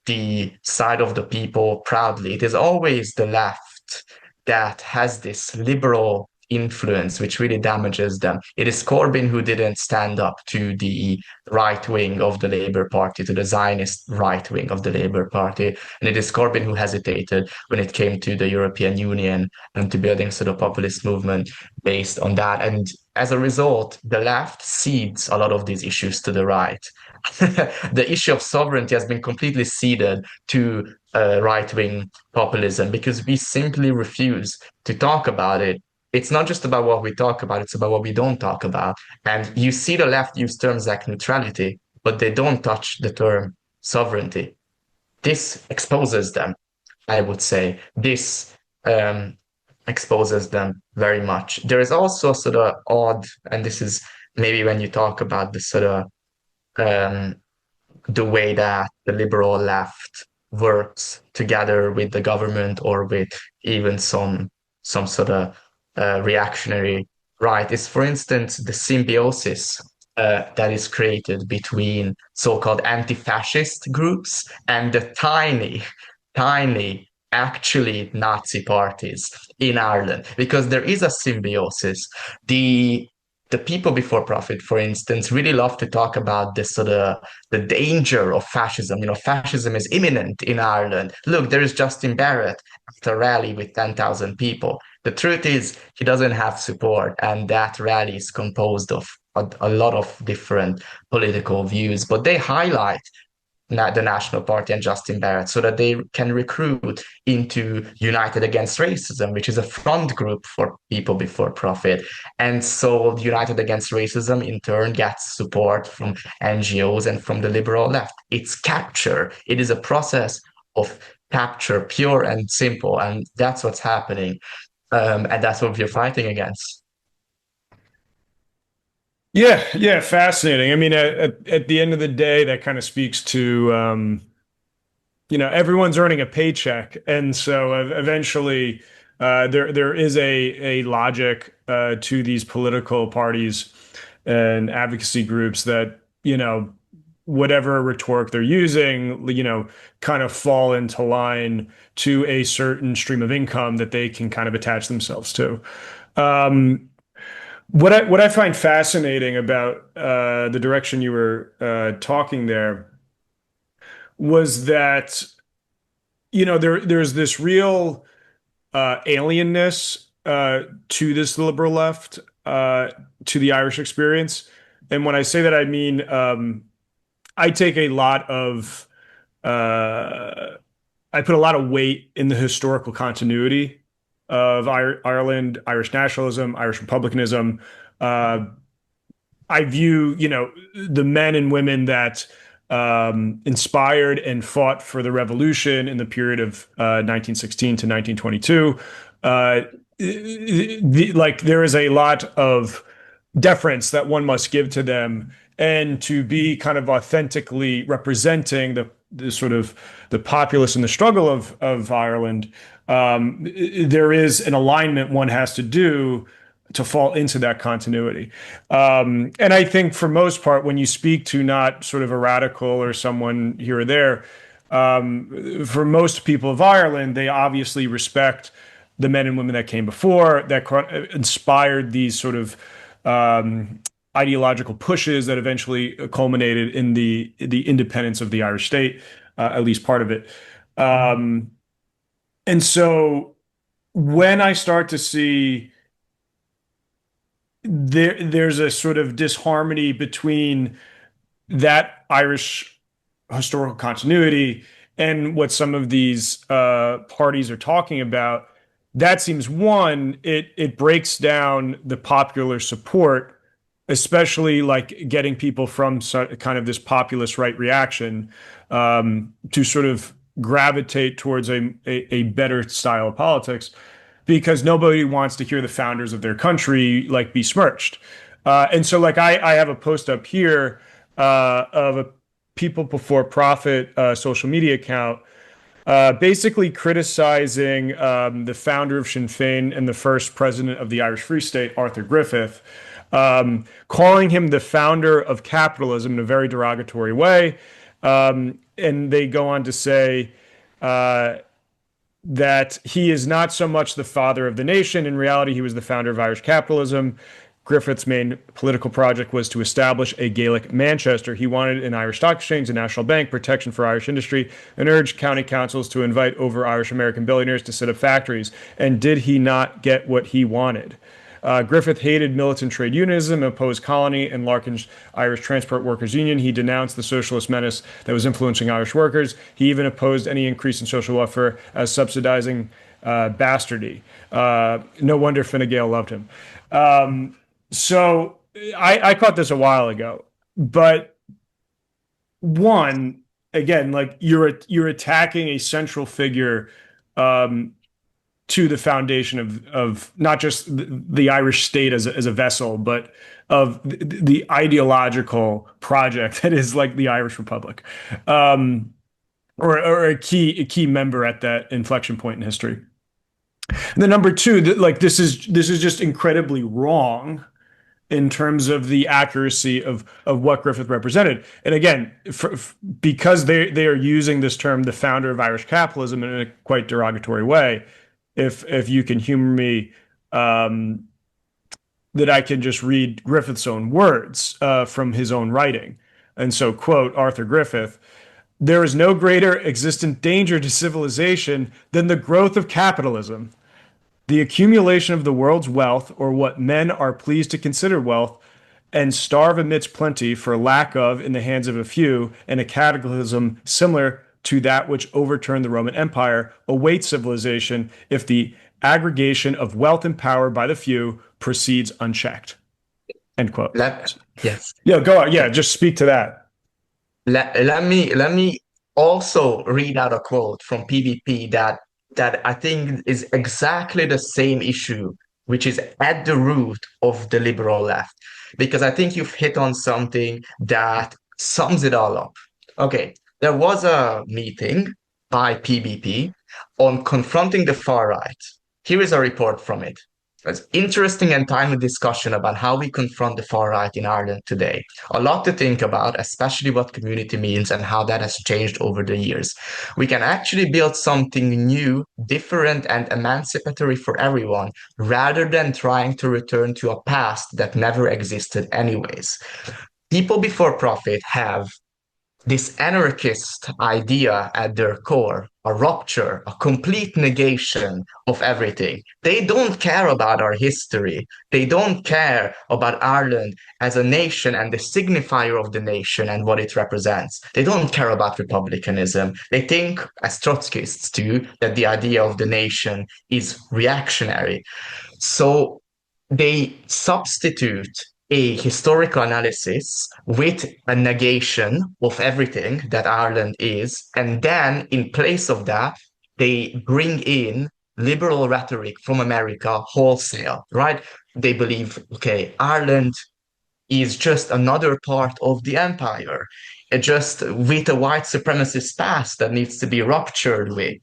the side of the people proudly. It is always the left that has this liberal influence, which really damages them. It is Corbyn who didn't stand up to the right wing of the Labour Party, to the Zionist right wing of the Labour Party. And it is Corbyn who hesitated when it came to the European Union and to building sort of populist movement based on that. And as a result, the left cedes a lot of these issues to the right. The issue of sovereignty has been completely ceded to right-wing populism because we simply refuse to talk about it. It's not just about what we talk about, it's about what we don't talk about. And you see the left use terms like neutrality, but they don't touch the term sovereignty. This exposes them, I would say. This exposes them very much. There is also sort of odd, and this is maybe when you talk about the sort of um, the way that the liberal left works together with the government or with even some sort of reactionary right is, for instance, the symbiosis that is created between so-called anti-fascist groups and the tiny actually Nazi parties in Ireland, because there is a symbiosis. The people before profit, for instance, really love to talk about this sort of the danger of fascism. You know, fascism is imminent in Ireland. Look, there is Justin Barrett at a rally with 10,000 people. The truth is, he doesn't have support, and that rally is composed of a lot of different political views, but they highlight the National Party and Justin Barrett so that they can recruit into United Against Racism, which is a front group for people before profit. And so United Against Racism in turn gets support from NGOs and from the liberal left. It's capture. It is a process of capture, pure and simple. And that's what's happening. And that's what we're fighting against. Yeah, yeah, fascinating. I mean, at the end of the day, that kind of speaks to everyone's earning a paycheck, and so eventually, there is a logic to these political parties and advocacy groups that whatever rhetoric they're using, kind of fall into line to a certain stream of income that they can kind of attach themselves to. Um, what I find fascinating about the direction you were talking there was that there's this real alienness to this liberal left, to the Irish experience. And when I say that, I mean I take a lot of I put a lot of weight in the historical continuity of Ireland, Irish nationalism, Irish republicanism. Uh, I view, the men and women that inspired and fought for the revolution in the period of 1916 to 1922. There is a lot of deference that one must give to them, and to be kind of authentically representing the sort of the populace and the struggle of Ireland. There is an alignment one has to do to fall into that continuity. And I think for most part, when you speak to not sort of a radical or someone here or there, for most people of Ireland, they obviously respect the men and women that came before that inspired these sort of um, ideological pushes that eventually culminated in the independence of the Irish state, at least part of it. Um, and so when I start to see there's a sort of disharmony between that Irish historical continuity and what some of these parties are talking about, that seems one, it breaks down the popular support, especially like getting people from kind of this populist right reaction to sort of gravitate towards a better style of politics because nobody wants to hear the founders of their country like besmirched. And so like I have a post up here of a people before profit social media account basically criticizing the founder of Sinn Féin and the first president of the Irish Free State, Arthur Griffith, calling him the founder of capitalism in a very derogatory way. And they go on to say that he is not so much the father of the nation. In reality, he was the founder of Irish capitalism. Griffith's main political project was to establish a Gaelic Manchester. He wanted an Irish stock exchange, a national bank, protection for Irish industry, and urged county councils to invite over Irish American billionaires to set up factories. And did he not get what he wanted? Griffith hated militant trade unionism, opposed colony and Larkin's Irish Transport Workers Union. He denounced the socialist menace that was influencing Irish workers. He even opposed any increase in social welfare as subsidizing bastardy. No wonder Fine Gael loved him. So I caught this a while ago, but one, again, like you're attacking a central figure to the foundation of not just the Irish state as a vessel, but of the ideological project that is like the Irish Republic, or a key member at that inflection point in history. And then number two, like this is just incredibly wrong in terms of the accuracy of what Griffith represented. And again, because they are using this term, the founder of Irish capitalism, in a quite derogatory way. If you can humor me, that I can just read Griffith's own words from his own writing. And so, quote, Arthur Griffith, there is no greater existent danger to civilization than the growth of capitalism. The accumulation of the world's wealth, or what men are pleased to consider wealth, and starve amidst plenty for lack of in the hands of a few, and a cataclysm similar to that which overturned the Roman Empire, awaits civilization if the aggregation of wealth and power by the few proceeds unchecked. End quote. Yes. Yeah, go on. Yeah, just speak to that. Let me also read out a quote from PVP that I think is exactly the same issue, which is at the root of the liberal left. Because I think you've hit on something that sums it all up. Okay, there was a meeting by PVP on confronting the far right. Here is a report from it. It's interesting and timely discussion about how we confront the far right in Ireland today. A lot to think about, especially what community means and how that has changed over the years. We can actually build something new, different, and emancipatory for everyone, rather than trying to return to a past that never existed anyways. People before profit have this anarchist idea at their core, a rupture, a complete negation of everything. They don't care about our history. They don't care about Ireland as a nation and the signifier of the nation and what it represents. They don't care about republicanism. They think, as Trotskyists do, that the idea of the nation is reactionary. So they substitute a historical analysis with a negation of everything that Ireland is. And then, in place of that, they bring in liberal rhetoric from America wholesale, right? They believe, okay, Ireland is just another part of the empire, just with a white supremacist past that needs to be ruptured with.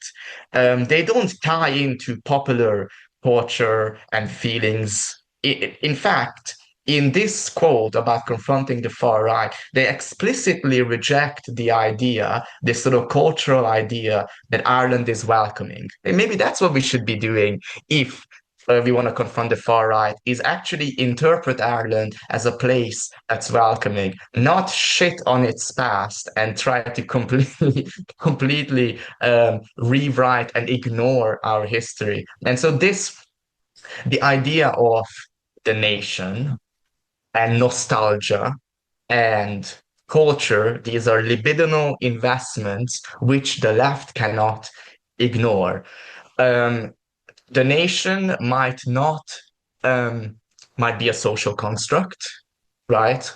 They don't tie into popular culture and feelings. In fact, in this quote about confronting the far right, they explicitly reject the idea, this sort of cultural idea that Ireland is welcoming. And maybe that's what we should be doing if we want to confront the far right, is actually interpret Ireland as a place that's welcoming, not shit on its past and try to completely rewrite and ignore our history. And so the idea of the nation and nostalgia and culture, these are libidinal investments which the left cannot ignore. Um, the nation um, might be a social construct, right?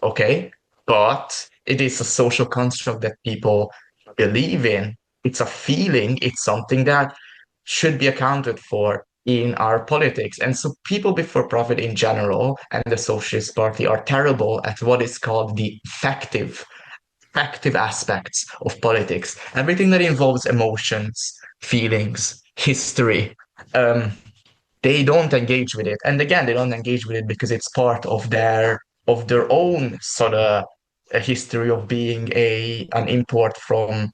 Okay, but it is a social construct that people believe in. It's a feeling, it's something that should be accounted for in our politics. And so people before profit in general and the Socialist Party are terrible at what is called the effective aspects of politics. Everything that involves emotions, feelings, history. Um, they don't engage with it. And again, they don't engage with it because it's part of their own sort of a history of being a an import from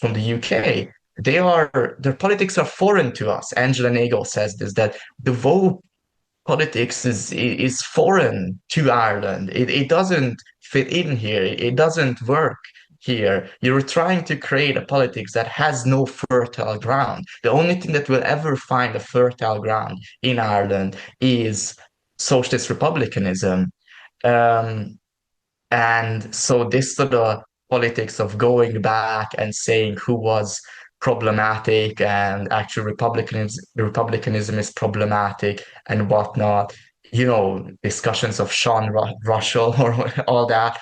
the UK. Their politics are foreign to us. Angela Nagle says this, that the vote politics is foreign to Ireland. It doesn't fit in here. It doesn't work here. You're trying to create a politics that has no fertile ground. The only thing that will ever find a fertile ground in Ireland is socialist republicanism. Um, and so this sort of politics of going back and saying who was problematic and actually republicanism is problematic and whatnot, discussions of Russell or all that,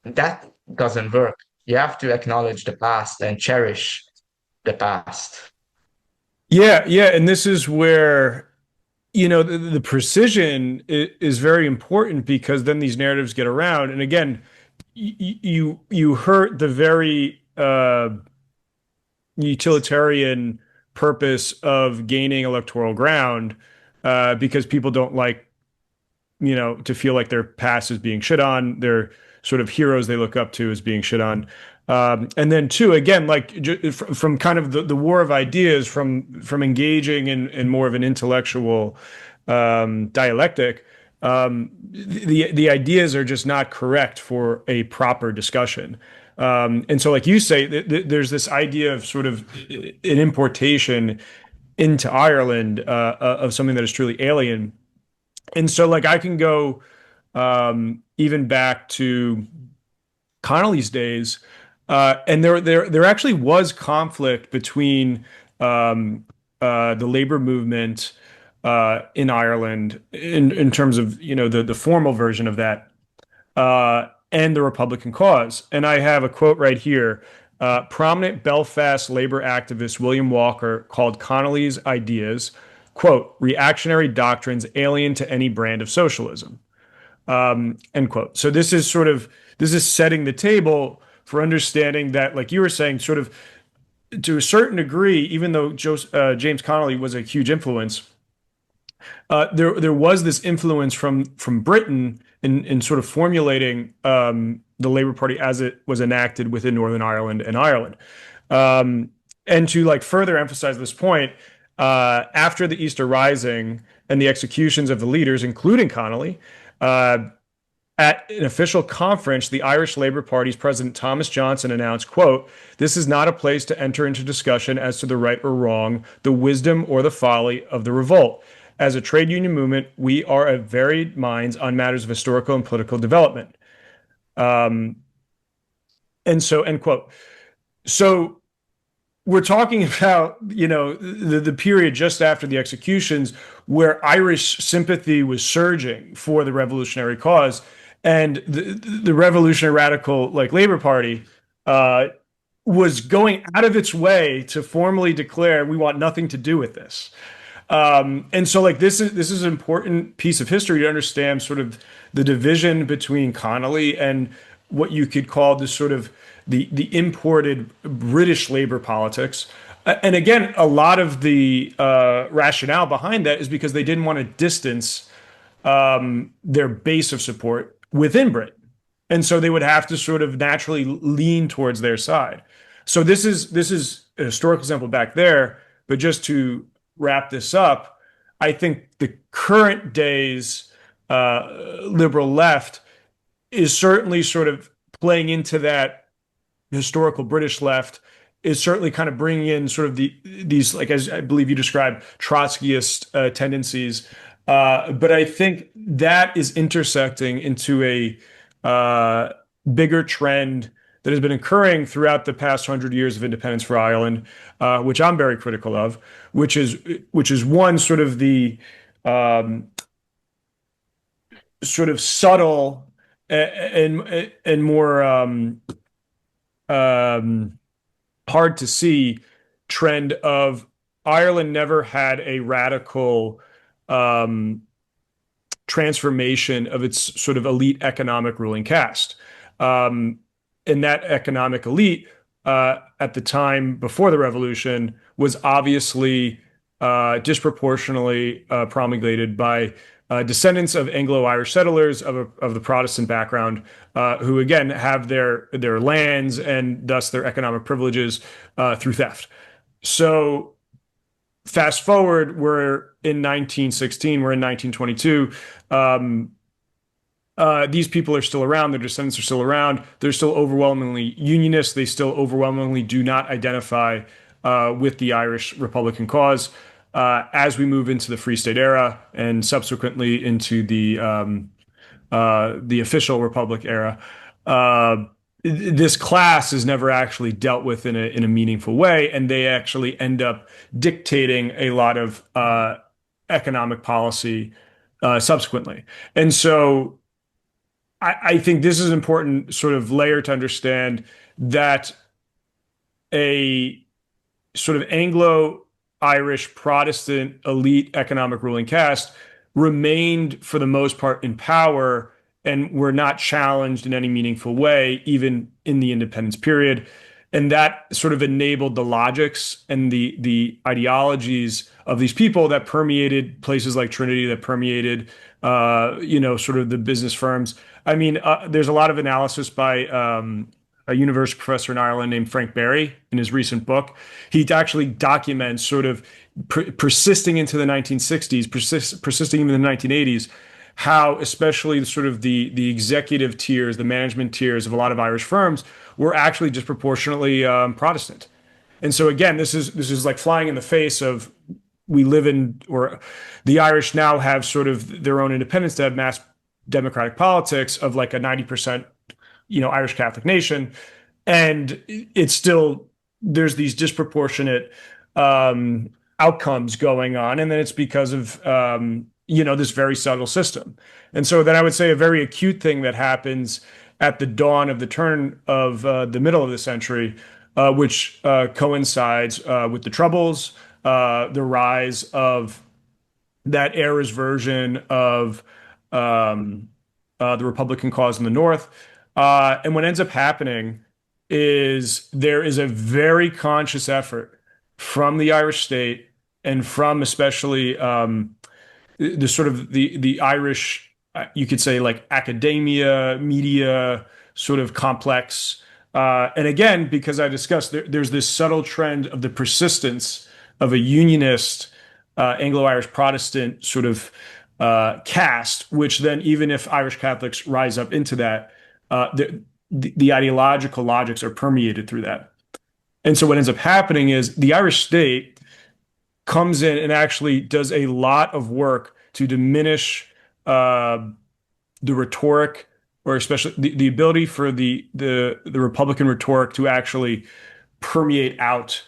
that doesn't work. You have to acknowledge the past and cherish the past. Yeah, yeah, and this is where, the precision is very important because then these narratives get around. And again, you hurt the very utilitarian purpose of gaining electoral ground because people don't like, to feel like their past is being shit on, their sort of heroes they look up to is being shit on. And then two, again, like from kind of the war of ideas, from engaging in more of an intellectual dialectic, the ideas are just not correct for a proper discussion. And so, like you say, there's this idea of sort of an importation into Ireland of something that is truly alien. And so, like, I can go even back to Connolly's days, and there actually was conflict between the labor movement in Ireland in terms of the formal version of that and the Republican cause. And I have a quote right here. Prominent Belfast labor activist William Walker called Connolly's ideas, quote, reactionary doctrines alien to any brand of socialism, end quote. So this is setting the table for understanding that, like you were saying, sort of to a certain degree, even though James Connolly was a huge influence, there was this influence from Britain in sort of formulating the Labour Party as it was enacted within Northern Ireland and Ireland. And to like further emphasize this point, after the Easter Rising and the executions of the leaders, including Connolly, at an official conference, the Irish Labour Party's President Thomas Johnson announced, quote, this is not a place to enter into discussion as to the right or wrong, the wisdom or the folly of the revolt. As a trade union movement, we are of varied minds on matters of historical and political development. And so, end quote. So we're talking about, the period just after the executions where Irish sympathy was surging for the revolutionary cause. And the revolutionary radical, like Labour Party, was going out of its way to formally declare we want nothing to do with this. And so like this is an important piece of history to understand sort of the division between Connolly and what you could call this sort of the imported British labor politics. And again, a lot of the rationale behind that is because they didn't want to distance their base of support within Britain. And so they would have to sort of naturally lean towards their side. So this is a historical example back there, but just to wrap this up, I think the current day's liberal left is certainly sort of playing into that historical British left, is certainly kind of bringing in sort of these, like, as I believe you described, Trotskyist tendencies. But I think that is intersecting into a bigger trend that has been occurring throughout the past 100 years of independence for Ireland, which I'm very critical of, which is one sort of the um, sort of subtle and more um, hard to see trend of Ireland never had a radical um, transformation of its sort of elite economic ruling caste. Um, and that economic elite at the time before the revolution was obviously disproportionately promulgated by descendants of Anglo-Irish settlers of the Protestant background, who again have their lands and thus their economic privileges through theft. So fast forward, we're in 1916, we're in 1922. Um, these people are still around, their descendants are still around. They're still overwhelmingly unionist. They still overwhelmingly do not identify with the Irish Republican cause. As we move into the Free State era and subsequently into the official Republic era, uh, this class is never actually dealt with in a meaningful way, and they actually end up dictating a lot of economic policy subsequently. And so I think this is an important sort of layer to understand that a sort of Anglo-Irish Protestant elite economic ruling caste remained for the most part in power and were not challenged in any meaningful way, even in the independence period. And that sort of enabled the logics and the ideologies of these people that permeated places like Trinity, that permeated, sort of the business firms. I mean, there's a lot of analysis by a university professor in Ireland named Frank Berry in his recent book. He actually documents sort of persisting into the 1960s, persisting into the 1980s, how especially sort of the executive tiers, the management tiers of a lot of Irish firms were actually disproportionately Protestant. And so again, this is like flying in the face of we live in, or the Irish now have sort of their own independence to have mass democratic politics of like a 90%, Irish Catholic nation. And it's still, there's these disproportionate outcomes going on. And then it's because of, this very subtle system. And so then I would say a very acute thing that happens at the dawn of the turn of the middle of the century, which coincides with the Troubles, the rise of that era's version of the Republican cause in the North. And what ends up happening is there is a very conscious effort from the Irish state and from especially the sort of the Irish, you could say like academia, media sort of complex. And again, because I discussed, there's this subtle trend of the persistence of a unionist Anglo-Irish Protestant sort of caste, which then even if Irish Catholics rise up into that, the ideological logics are permeated through that. And so what ends up happening is the Irish state comes in and actually does a lot of work to diminish the rhetoric, or especially the ability for the Republican rhetoric to actually permeate out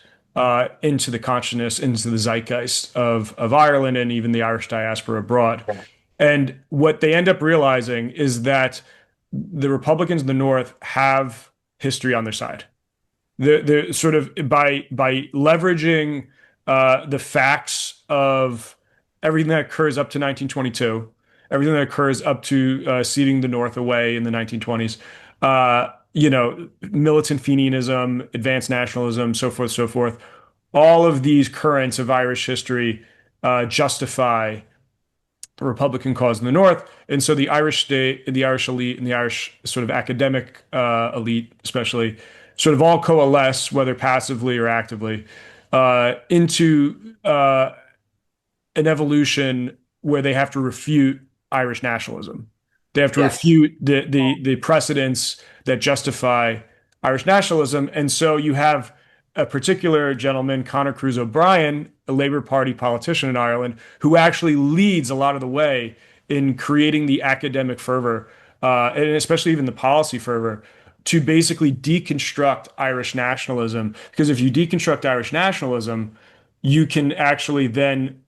into the consciousness, into the zeitgeist of Ireland and even the Irish diaspora abroad. And what they end up realizing is that the Republicans in the North have history on their side. They're sort of by leveraging the facts of everything that occurs up to 1922, everything that occurs up to ceding the North away in the 1920s. militant Fenianism, advanced nationalism, so forth. All of these currents of Irish history justify the Republican cause in the North. And so the Irish state, the Irish elite, and the Irish sort of academic elite, especially, sort of all coalesce, whether passively or actively, into an evolution where they have to refute Irish nationalism. They have to Yes. refute the precedents that justify Irish nationalism. And so you have a particular gentleman, Conor Cruise O'Brien, a Labour Party politician in Ireland, who actually leads a lot of the way in creating the academic fervor, and especially even the policy fervor, to basically deconstruct Irish nationalism. Because if you deconstruct Irish nationalism, you can actually then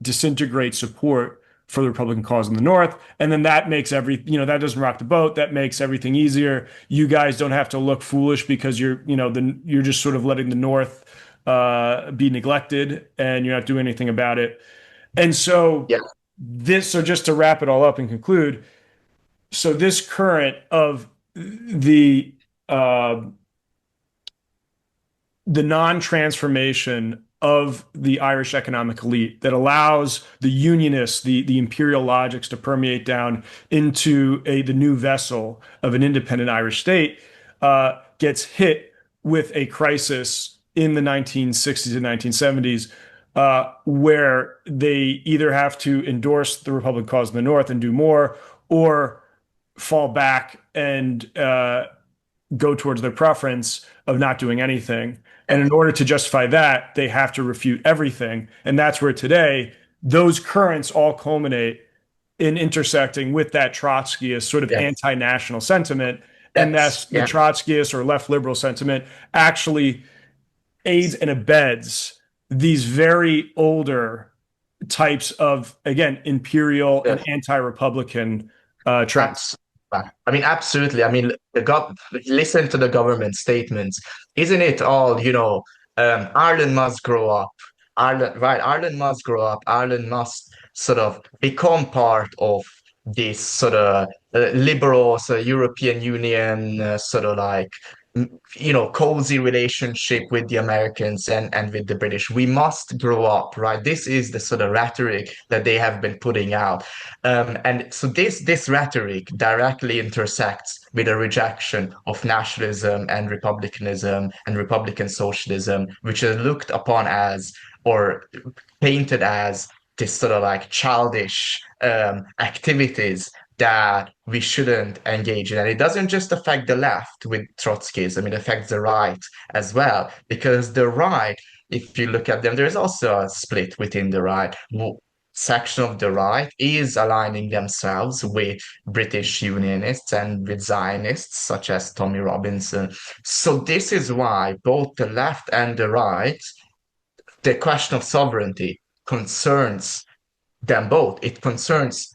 disintegrate support for the Republican cause in the North. And then that makes that doesn't rock the boat. That makes everything easier. You guys don't have to look foolish because you're just sort of letting the North be neglected and you're not doing anything about it. And so Yeah. so just to wrap it all up and conclude, so this current of the uh, the non-transformation of the Irish economic elite that allows the unionists, the imperial logics to permeate down into the new vessel of an independent Irish state, gets hit with a crisis in the 1960s and 1970s, where they either have to endorse the Republican cause in the North and do more, or fall back and go towards their preference of not doing anything. And in order to justify that, they have to refute everything. And that's where today those currents all culminate in intersecting with that Trotskyist sort of Yes. anti-national sentiment. And that's That's the yeah. Trotskyist or left liberal sentiment actually aids and abets these very older types of, again, imperial and Yeah. anti-republican trends. Absolutely. I mean, absolutely. I mean, listen to the government statements. Isn't it all, Ireland must grow up. Ireland, right? Ireland must grow up. Ireland must sort of become part of this sort of liberal, sort of European Union, sort of like, cozy relationship with the Americans and with the British. We must grow up, right? This is the sort of rhetoric that they have been putting out. And so this rhetoric directly intersects with a rejection of nationalism and republicanism and republican socialism, which is looked upon as or painted as this sort of like childish activities that we shouldn't engage in. And it doesn't just affect the left with Trotskyism, it affects the right as well, because the right, if you look at them, there's also a split within the right. Section of the right is aligning themselves with British Unionists and with Zionists, such as Tommy Robinson. So this is why both the left and the right, the question of sovereignty concerns them both. It concerns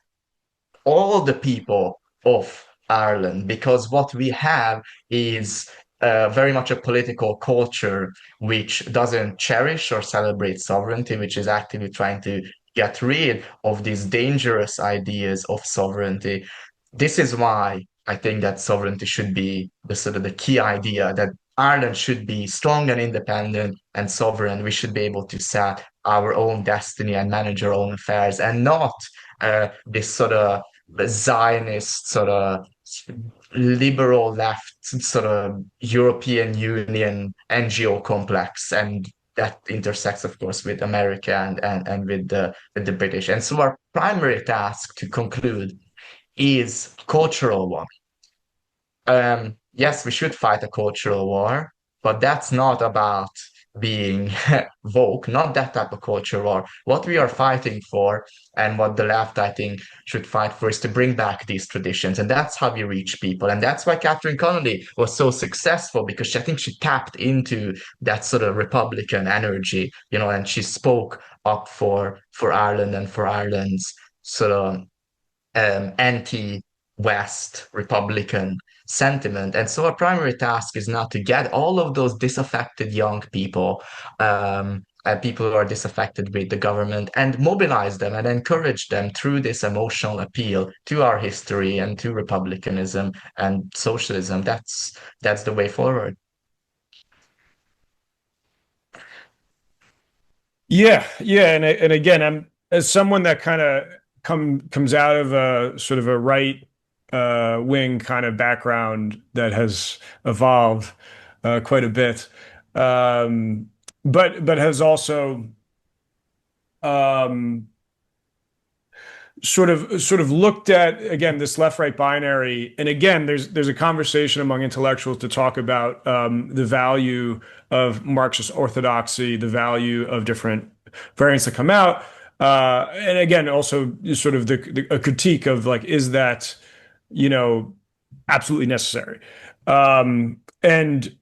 all the people of Ireland, because what we have is very much a political culture which doesn't cherish or celebrate sovereignty, which is actively trying to get rid of these dangerous ideas of sovereignty. This is why I think that sovereignty should be the sort of the key idea, that Ireland should be strong and independent and sovereign. We should be able to set our own destiny and manage our own affairs, and not this sort of Zionist sort of liberal left sort of European Union NGO complex, and that intersects, of course, with America and with the British. And so our primary task, to conclude, is cultural one. Yes, we should fight a cultural war, but that's not about being woke, not that type of culture war. What we are fighting for, and what the left, I think, should fight for, is to bring back these traditions. And that's how we reach people. And that's why Catherine Connolly was so successful, because I think she tapped into that sort of Republican energy, and she spoke up for Ireland and for Ireland's sort of anti-West Republican sentiment. And so our primary task is now to get all of those disaffected young people people who are disaffected with the government, and mobilize them and encourage them through this emotional appeal to our history and to republicanism and socialism. That's the way forward. Yeah, yeah, and again, I'm as someone that kind of comes out of a sort of a right wing kind of background that has evolved quite a bit, um, but has also um, sort of looked at again this left-right binary, and again there's a conversation among intellectuals to talk about the value of Marxist orthodoxy, the value of different variants that come out, and again also sort of a critique of like, is that, you know, absolutely necessary? And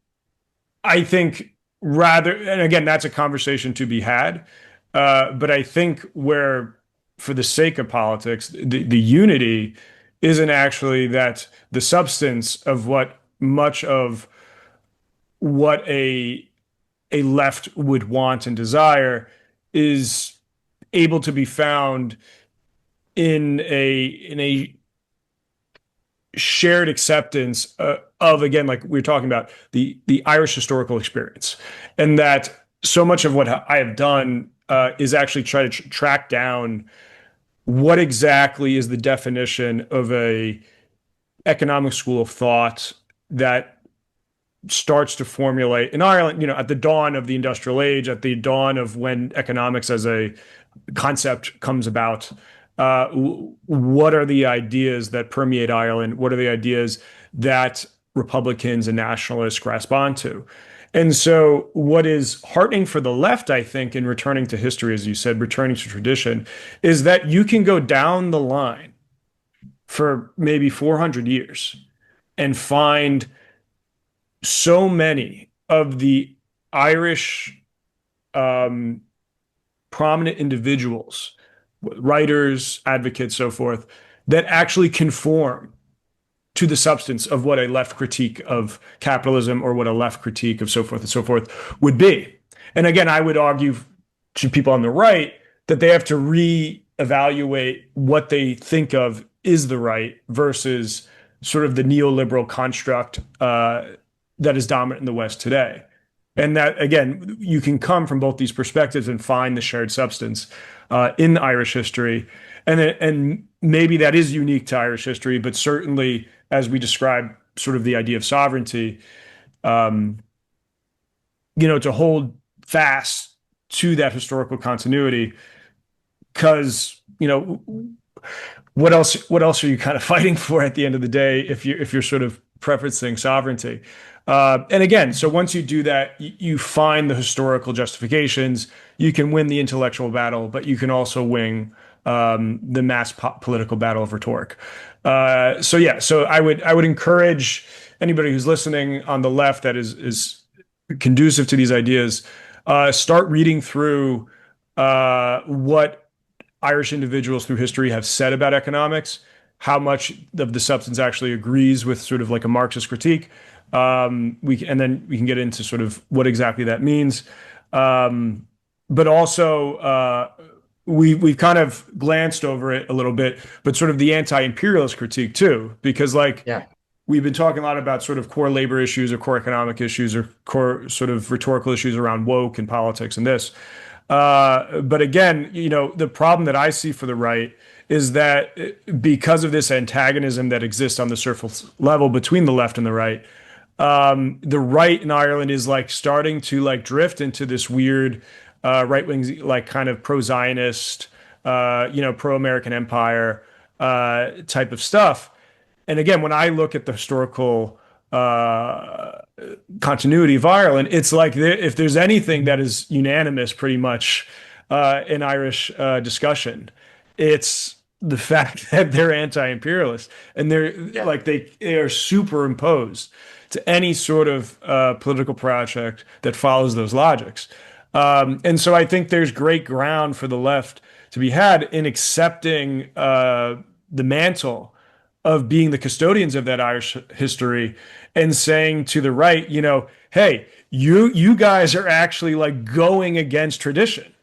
I think rather, and again, that's a conversation to be had. But I think where, for the sake of politics, the unity isn't actually that the substance of what much of what a left would want and desire is able to be found in a shared acceptance of, again, like we were talking about, the Irish historical experience, and that so much of what I have done is actually try to track down what exactly is the definition of a economic school of thought that starts to formulate in Ireland, you know, at the dawn of the industrial age, at the dawn of when economics as a concept comes about. What are the ideas that permeate Ireland? What are the ideas that Republicans and nationalists grasp onto? And so, what is heartening for the left, I think, in returning to history, as you said, returning to tradition, is that you can go down the line for maybe 400 years and find so many of the Irish um, prominent individuals, writers, advocates, so forth, that actually conform to the substance of what a left critique of capitalism or what a left critique of so forth and so forth would be. And again, I would argue to people on the right that they have to reevaluate what they think of is the right versus sort of the neoliberal construct that is dominant in the West today. And that, again, you can come from both these perspectives and find the shared substance in Irish history. And maybe that is unique to Irish history, but certainly, as we describe sort of the idea of sovereignty, um, you know, to hold fast to that historical continuity, because, you know, what else are you kind of fighting for at the end of the day if you're sort of preferencing sovereignty? And again, so once you do that, you find the historical justifications. You can win the intellectual battle, but you can also win the mass political battle of rhetoric. So yeah, so I would encourage anybody who's listening on the left that is conducive to these ideas, start reading through what Irish individuals through history have said about economics, how much of the substance actually agrees with sort of like a Marxist critique. And then we can get into sort of what exactly that means. But also, we've kind of glanced over it a little bit, but sort of the anti-imperialist critique too, because like Yeah. we've been talking a lot about sort of core labor issues or core economic issues or core sort of rhetorical issues around woke and politics and this. But again, you know, the problem that I see for the right is that because of this antagonism that exists on the surface level between the left and the right in Ireland is like starting to like drift into this weird right wing, like kind of pro-Zionist, you know, pro-American empire type of stuff. And again, when I look at the historical continuity of Ireland, it's like if there's anything that is unanimous pretty much in Irish discussion, it's the fact that they're anti-imperialist and they're Yeah. like they are superimposed to any sort of political project that follows those logics. And so I think there's great ground for the left to be had in accepting the mantle of being the custodians of that Irish history and saying to the right, you know, hey, you guys are actually like going against tradition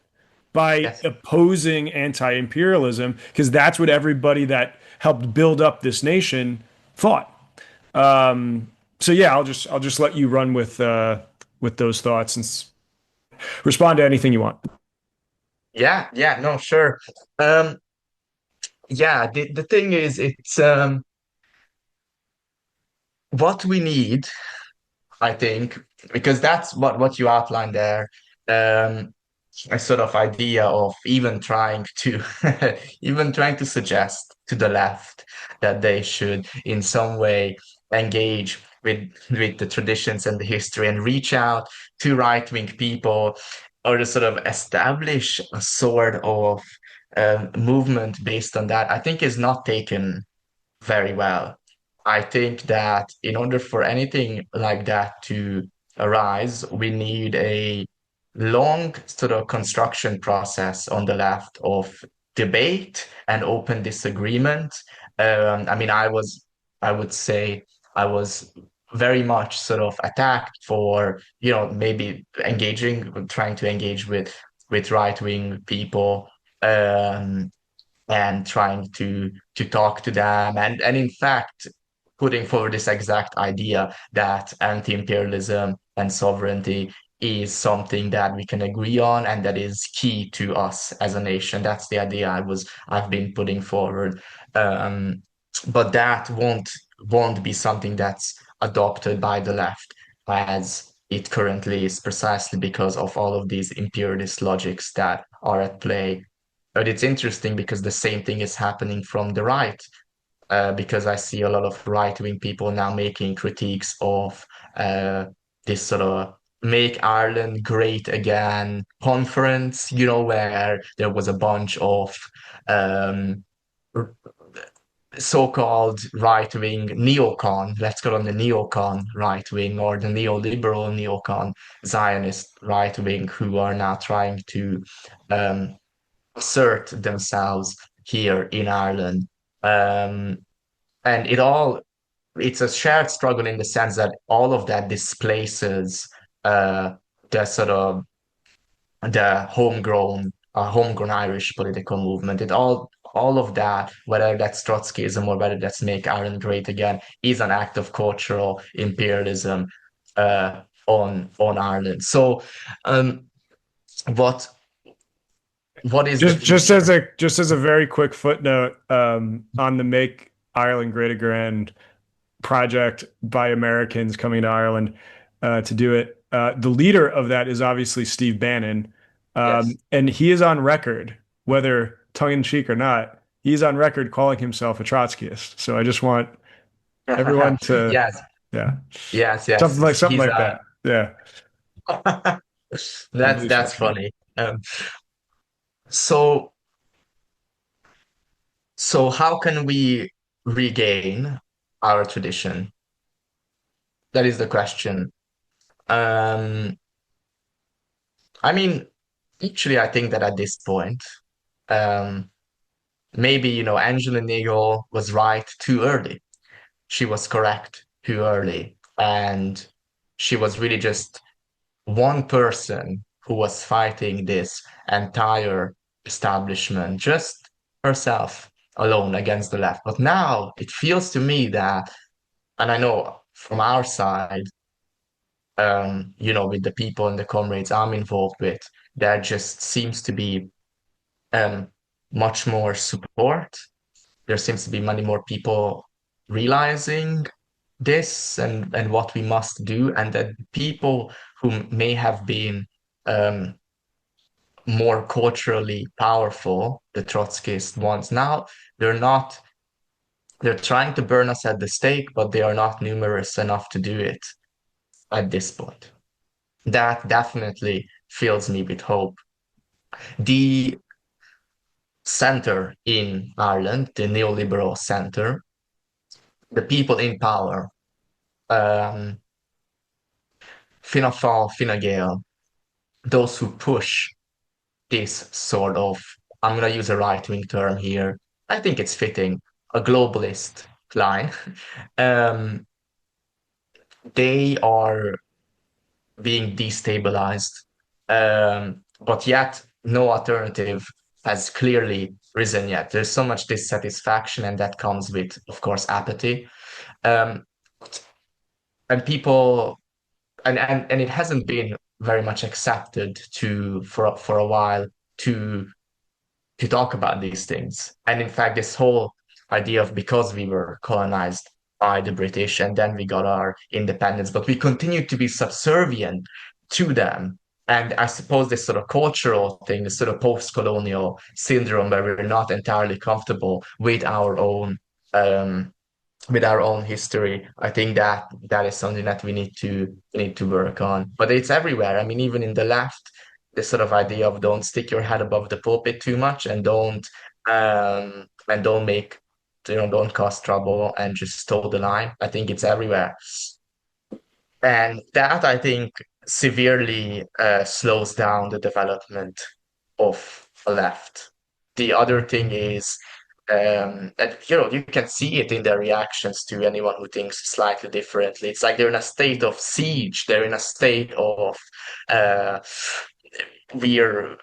by Yes. opposing anti-imperialism because that's what everybody that helped build up this nation thought. So yeah, I'll just let you run with those thoughts and respond to anything you want. Yeah, yeah, no, sure. Um, yeah, the thing is, it's what we need, I think, because that's what you outlined there. Um, a sort of idea of even trying to even trying to suggest to the left that they should in some way engage with the traditions and the history and reach out to right-wing people or to sort of establish a sort of movement based on that, I think is not taken very well. I think that in order for anything like that to arise, we need a long sort of construction process on the left of debate and open disagreement. I mean, I would say, I was very much sort of attacked for, maybe trying to engage with right-wing people. Um, and trying to talk to them and in fact putting forward this exact idea that anti-imperialism and sovereignty is something that we can agree on and that is key to us as a nation. That's the idea I've been putting forward. Um, but that won't be something that's adopted by the left as it currently is, precisely because of all of these imperialist logics that are at play. But it's interesting because the same thing is happening from the right, because I see a lot of right-wing people now making critiques of this sort of Make Ireland Great Again conference, where there was a bunch of um, so-called right-wing neocon, let's call them the neocon right-wing or the neoliberal neocon Zionist right-wing, who are now trying to um, assert themselves here in Ireland. Um, and it's a shared struggle in the sense that all of that displaces uh, the sort of the homegrown Irish political movement. All of that, whether that's Trotskyism or whether that's Make Ireland Great Again, is an act of cultural imperialism on Ireland. So, um, what what is the Just future? as a very quick footnote on the Make Ireland Great Again project by Americans coming to Ireland to do it. The leader of that is obviously Steve Bannon, Yes. and he is on record, whether tongue in cheek or not, he's on record calling himself a Trotskyist. So I just want everyone to, Yes, yeah, yes, something He's like that. Yeah, I believe so. that's funny. So so how can we regain our tradition? That is the question. Um, I mean, actually, I think that at this point, um, maybe, Angela Nagle was right too early. She was correct too early. And she was really just one person who was fighting this entire establishment, just herself alone against the left. But now it feels to me that, and I know from our side, with the people and the comrades I'm involved with, there just seems to be um, much more support. There seems to be many more people realizing this and what we must do, and that people who may have been um, more culturally powerful, the Trotskyist ones, now they're not, they're trying to burn us at the stake, but they are not numerous enough to do it at this point. That definitely fills me with hope. The center in Ireland, the neoliberal center, the people in power, um, Fianna Fáil, Fine Gael, those who push this sort of, I'm going to use a right-wing term here, I think it's fitting, a globalist line. Um, they are being destabilized. But yet, no alternative has clearly risen yet. There's so much dissatisfaction, and that comes with, of course, apathy. Um, and people, and it hasn't been very much accepted for a while to to talk about these things. And in fact, this whole idea of because we were colonized by the British and then we got our independence, but we continued to be subservient to them. And I suppose this sort of cultural thing, this sort of post-colonial syndrome where we're not entirely comfortable um, with our own history. I think that that is something that we need to work on. But it's everywhere. I mean, even in the left, this sort of idea of don't stick your head above the pulpit too much and don't make don't cause trouble and just toe the line. I think it's everywhere. And that I think severely slows down the development of a left. The other thing is, and you can see it in their reactions to anyone who thinks slightly differently. It's like they're in a state of siege. They're in a state of uh, we're,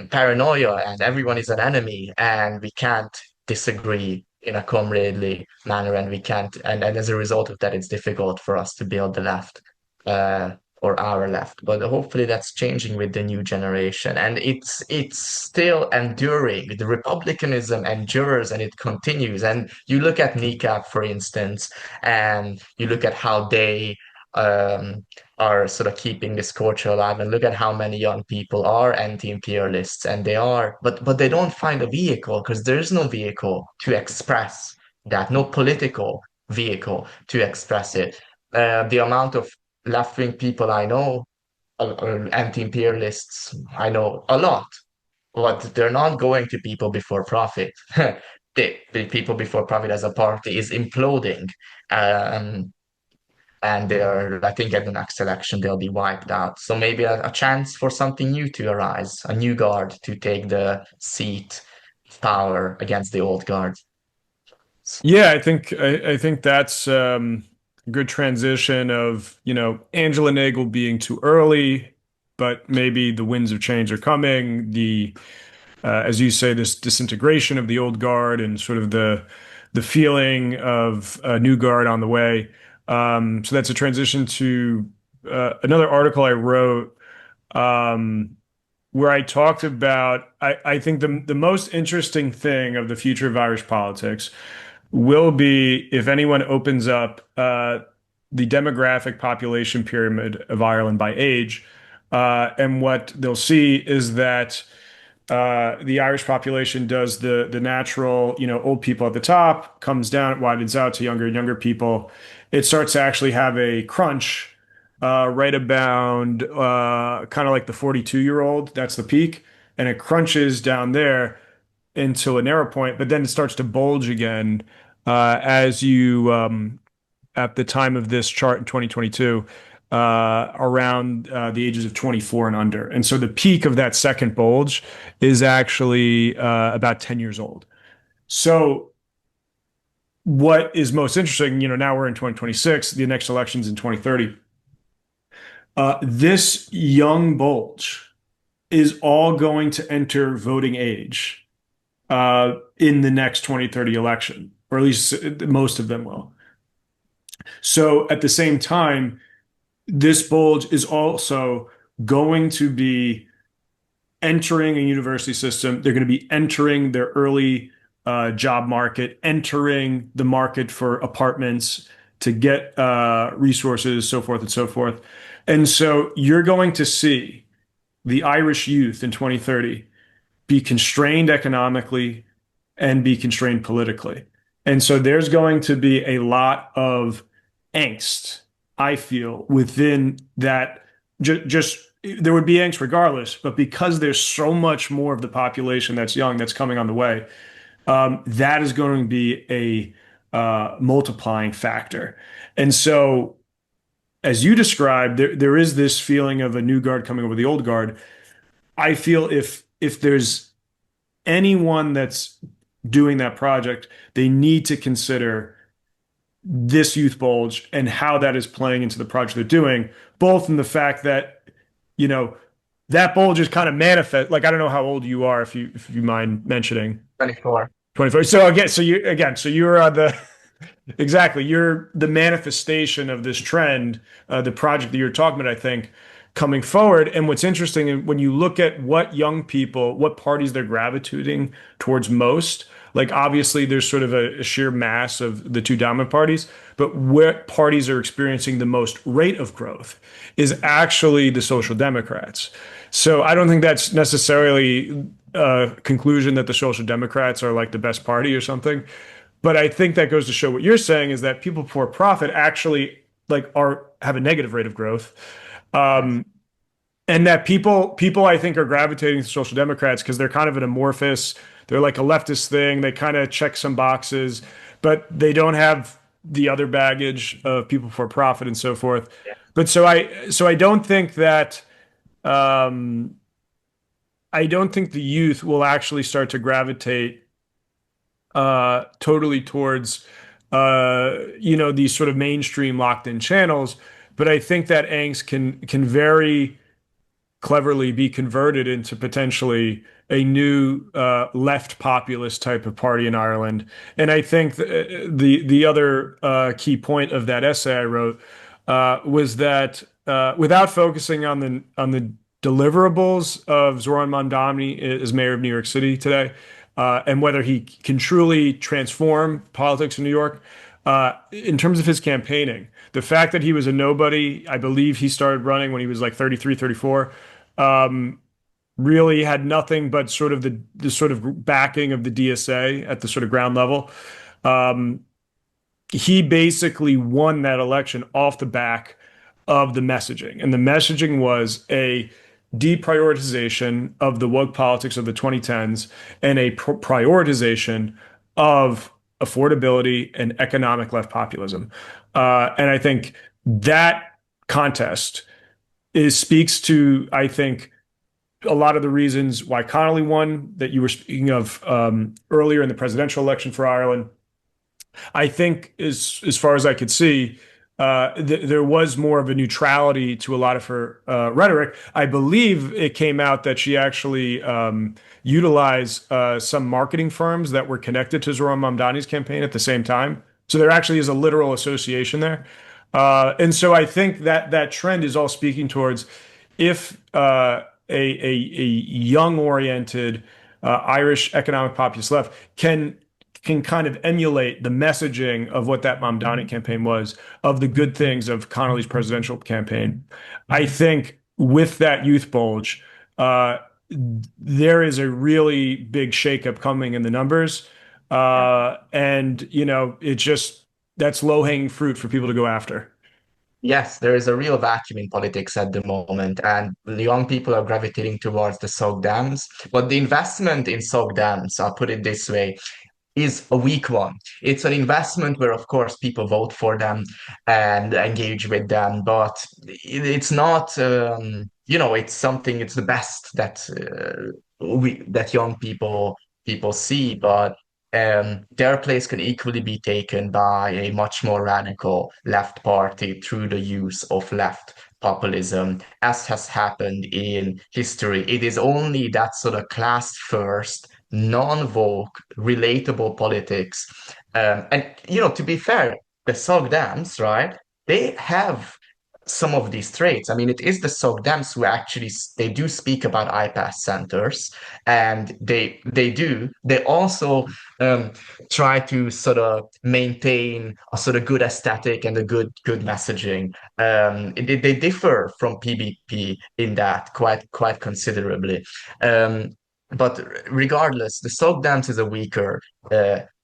paranoia, and everyone is an enemy, and we can't disagree in a comradely manner, and we can't, and as a result of that, it's difficult for us to build the left. Uh, or our left, but hopefully that's changing with the new generation, and it's still enduring. The republicanism endures and it continues. And you look at kneecap, for instance, and you look at how they um, are sort of keeping this culture alive, and look at how many young people are anti-imperialists, and they are, but they don't find a vehicle because there is no vehicle to express that, no political vehicle to express it. The amount of left-wing people I know, anti-imperialists, I know a lot, but they're not going to People Before Profit. The People Before Profit as a party is imploding. Um, and they're, I think, at the next election, they'll be wiped out. So maybe a chance for something new to arise, a new guard to take the seat of power against the old guard. Yeah, I think that's a good transition of, Angela Nagle being too early, but maybe the winds of change are coming. As you say, this disintegration of the old guard and sort of the feeling of a new guard on the way. So that's a transition to another article I wrote, um, where I talked about I think the most interesting thing of the future of Irish politics will be if anyone opens up the demographic population pyramid of Ireland by age. And what they'll see is that the Irish population does the natural, old people at the top, comes down, it widens out to younger and younger people. It starts to actually have a crunch right about kind of like the 42-year-old. That's the peak. And it crunches down there until a narrow point, but then it starts to bulge again as you at the time of this chart in 2022 around the ages of 24 and under. And so the peak of that second bulge is actually about 10 years old. So what is most interesting, now we're in 2026, the next election's in 2030. This young bulge is all going to enter voting age in the next 2030 election, or at least most of them will. So at the same time, this bulge is also going to be entering a university system. They're going to be entering their early job market, entering the market for apartments to get resources, so forth and so forth. And so you're going to see the Irish youth in 2030 be constrained economically and be constrained politically. And so there's going to be a lot of angst, I feel, within that. Just there would be angst regardless, but because there's so much more of the population that's young that's coming on the way, that is going to be a multiplying factor. And so, as you described, there is this feeling of a new guard coming over the old guard. I feel if there's anyone that's doing that project, they need to consider this youth bulge and how that is playing into the project they're doing, both in the fact that, you know, that bulge is kind of manifest. Like, I don't know how old you are, if you mind mentioning. 24. 24. So you're the exactly. You're the manifestation of this trend, the project that you're talking about, I think, coming forward. And what's interesting when you look at what young people, what parties they're gravitating towards most, like obviously there's sort of a sheer mass of the two dominant parties, but what parties are experiencing the most rate of growth is actually the Social Democrats. So I don't think that's necessarily a conclusion that the Social Democrats are like the best party or something. But I think that goes to show what you're saying is that people for profit actually like are have a negative rate of growth. Yes. Um, and that people I think are gravitating to Social Democrats because they're kind of an amorphous, they're like a leftist thing. They kind of check some boxes, but they don't have the other baggage of people for profit and so forth. But so I don't think that um, I don't think the youth will actually start to gravitate totally towards these sort of mainstream locked in channels. But I think that angst can very cleverly be converted into potentially a new left populist type of party in Ireland. And I think the other key point of that essay I wrote was that without focusing on the deliverables of Zoran Mamdani as mayor of New York City today, and whether he can truly transform politics in New York, in terms of his campaigning, the fact that he was a nobody, I believe he started running when he was like 33, 34, really had nothing but sort of the sort of backing of the DSA at the sort of ground level. Um, he basically won that election off the back of the messaging. And the messaging was a deprioritization of the woke politics of the 2010s and a prioritization of affordability and economic left populism. And I think that contest speaks to, I think, a lot of the reasons why Connolly won that you were speaking of earlier in the presidential election for Ireland. I think, as far as I could see, there was more of a neutrality to a lot of her rhetoric. I believe it came out that she actually utilized some marketing firms that were connected to Zoran Mamdani's campaign at the same time. So there actually is a literal association there. And so I think that that trend is all speaking towards if a young oriented Irish economic populist left can kind of emulate the messaging of what that Mamdani campaign was, of the good things of Connolly's presidential campaign. I think with that youth bulge, there is a really big shakeup coming in the numbers. And, it just, that's low hanging fruit for people to go after. Yes, there is a real vacuum in politics at the moment, and the young people are gravitating towards the SOG dams. But the investment in SOG dams, I'll put it this way, is a weak one. It's an investment where, of course, people vote for them and engage with them, but it's not, it's something. It's the best that that young people see, but their place can equally be taken by a much more radical left party through the use of left populism, as has happened in history. It is only that sort of class first, non-woke, relatable politics. And, to be fair, the SOG Dems, right? They have some of these traits. I mean, it is the SOG Dems who actually they do speak about iPass centers, and they also try to sort of maintain a sort of good aesthetic and a good messaging. They differ from PBP in that quite considerably. But regardless, the SOG Dems is a weaker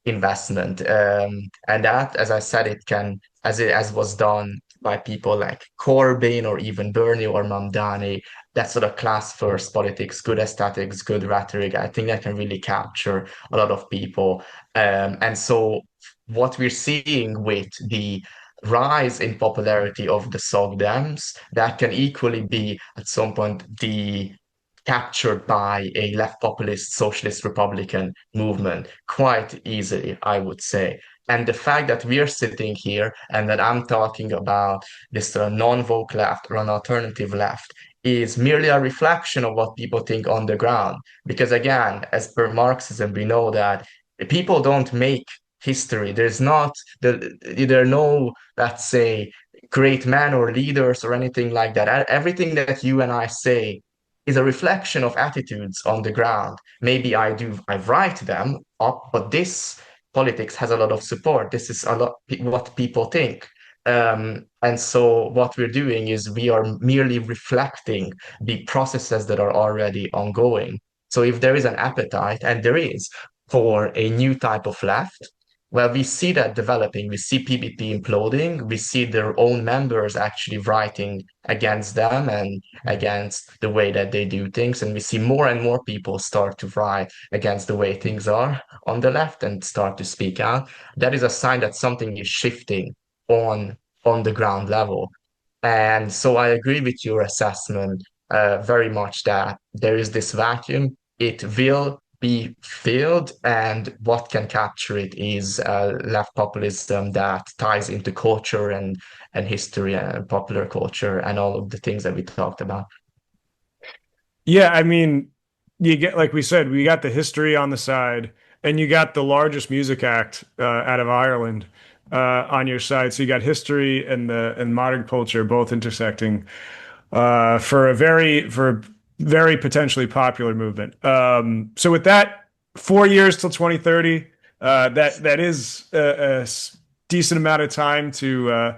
investment, and that, as I said, it can as was done by people like Corbyn or even Bernie or Mamdani, that sort of class first politics, good aesthetics, good rhetoric. I think that can really capture a lot of people. And so what we're seeing with the rise in popularity of the SOG Dems, that can equally be at some point the captured by a left populist socialist Republican movement quite easily, I would say. And the fact that we are sitting here and that I'm talking about this non-woke left or an alternative left is merely a reflection of what people think on the ground. Because again, as per Marxism, we know that people don't make history. There are no, let's say, great men or leaders or anything like that. Everything that you and I say is a reflection of attitudes on the ground. Maybe I write them up, but this politics has a lot of support. This is a lot what people think. And so what we're doing is we are merely reflecting the processes that are already ongoing. So if there is an appetite, and there is, for a new type of left, well, we see that developing. We see PBP imploding. We see their own members actually writing against them and against the way that they do things. And we see more and more people start to write against the way things are on the left and start to speak out. That is a sign that something is shifting on on the ground level. And so I agree with your assessment very much that there is this vacuum. It will be filled, and what can capture it is left populism that ties into culture and history and popular culture and all of the things that we talked about. Yeah, I mean, you get, like we said, we got the history on the side, and you got the largest music act out of Ireland on your side. So you got history and modern culture both intersecting for a very potentially popular movement. So with that, 4 years till 2030, that is a decent amount of time to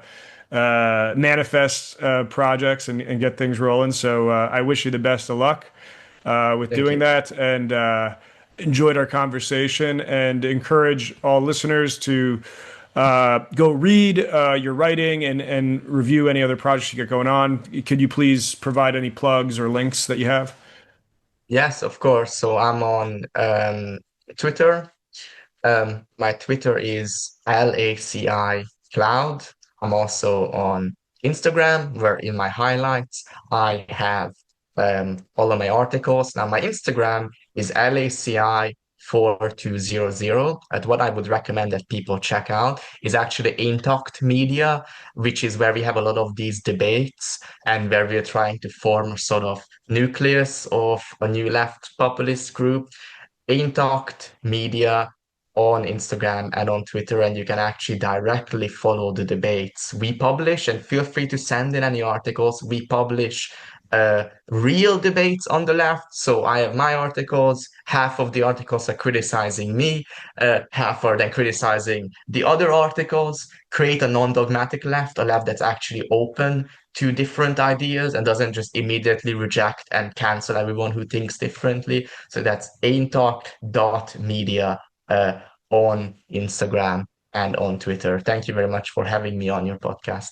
manifest projects and get things rolling. So I wish you the best of luck with Thank doing you. that, and enjoyed our conversation, and encourage all listeners to go read your writing and review any other projects you got going on. Could you please provide any plugs or links that you have? Yes, of course. So I'm on Twitter. My Twitter is LACI Cloud. I'm also on Instagram, where in my highlights I have all of my articles. Now my Instagram is LACI 4200. And what I would recommend that people check out is actually Aontacht Media, which is where we have a lot of these debates and where we're trying to form a sort of nucleus of a new left populist group. Aontacht Media on Instagram and on Twitter, and you can actually directly follow the debates we publish. And feel free to send in any articles. We publish real debates on the left. So I have my articles. Half of the articles are criticizing me, half are then criticizing the other articles. Create a non-dogmatic left, a left that's actually open to different ideas and doesn't just immediately reject and cancel everyone who thinks differently. So that's aontacht.media on Instagram and on Twitter. Thank you very much for having me on your podcast.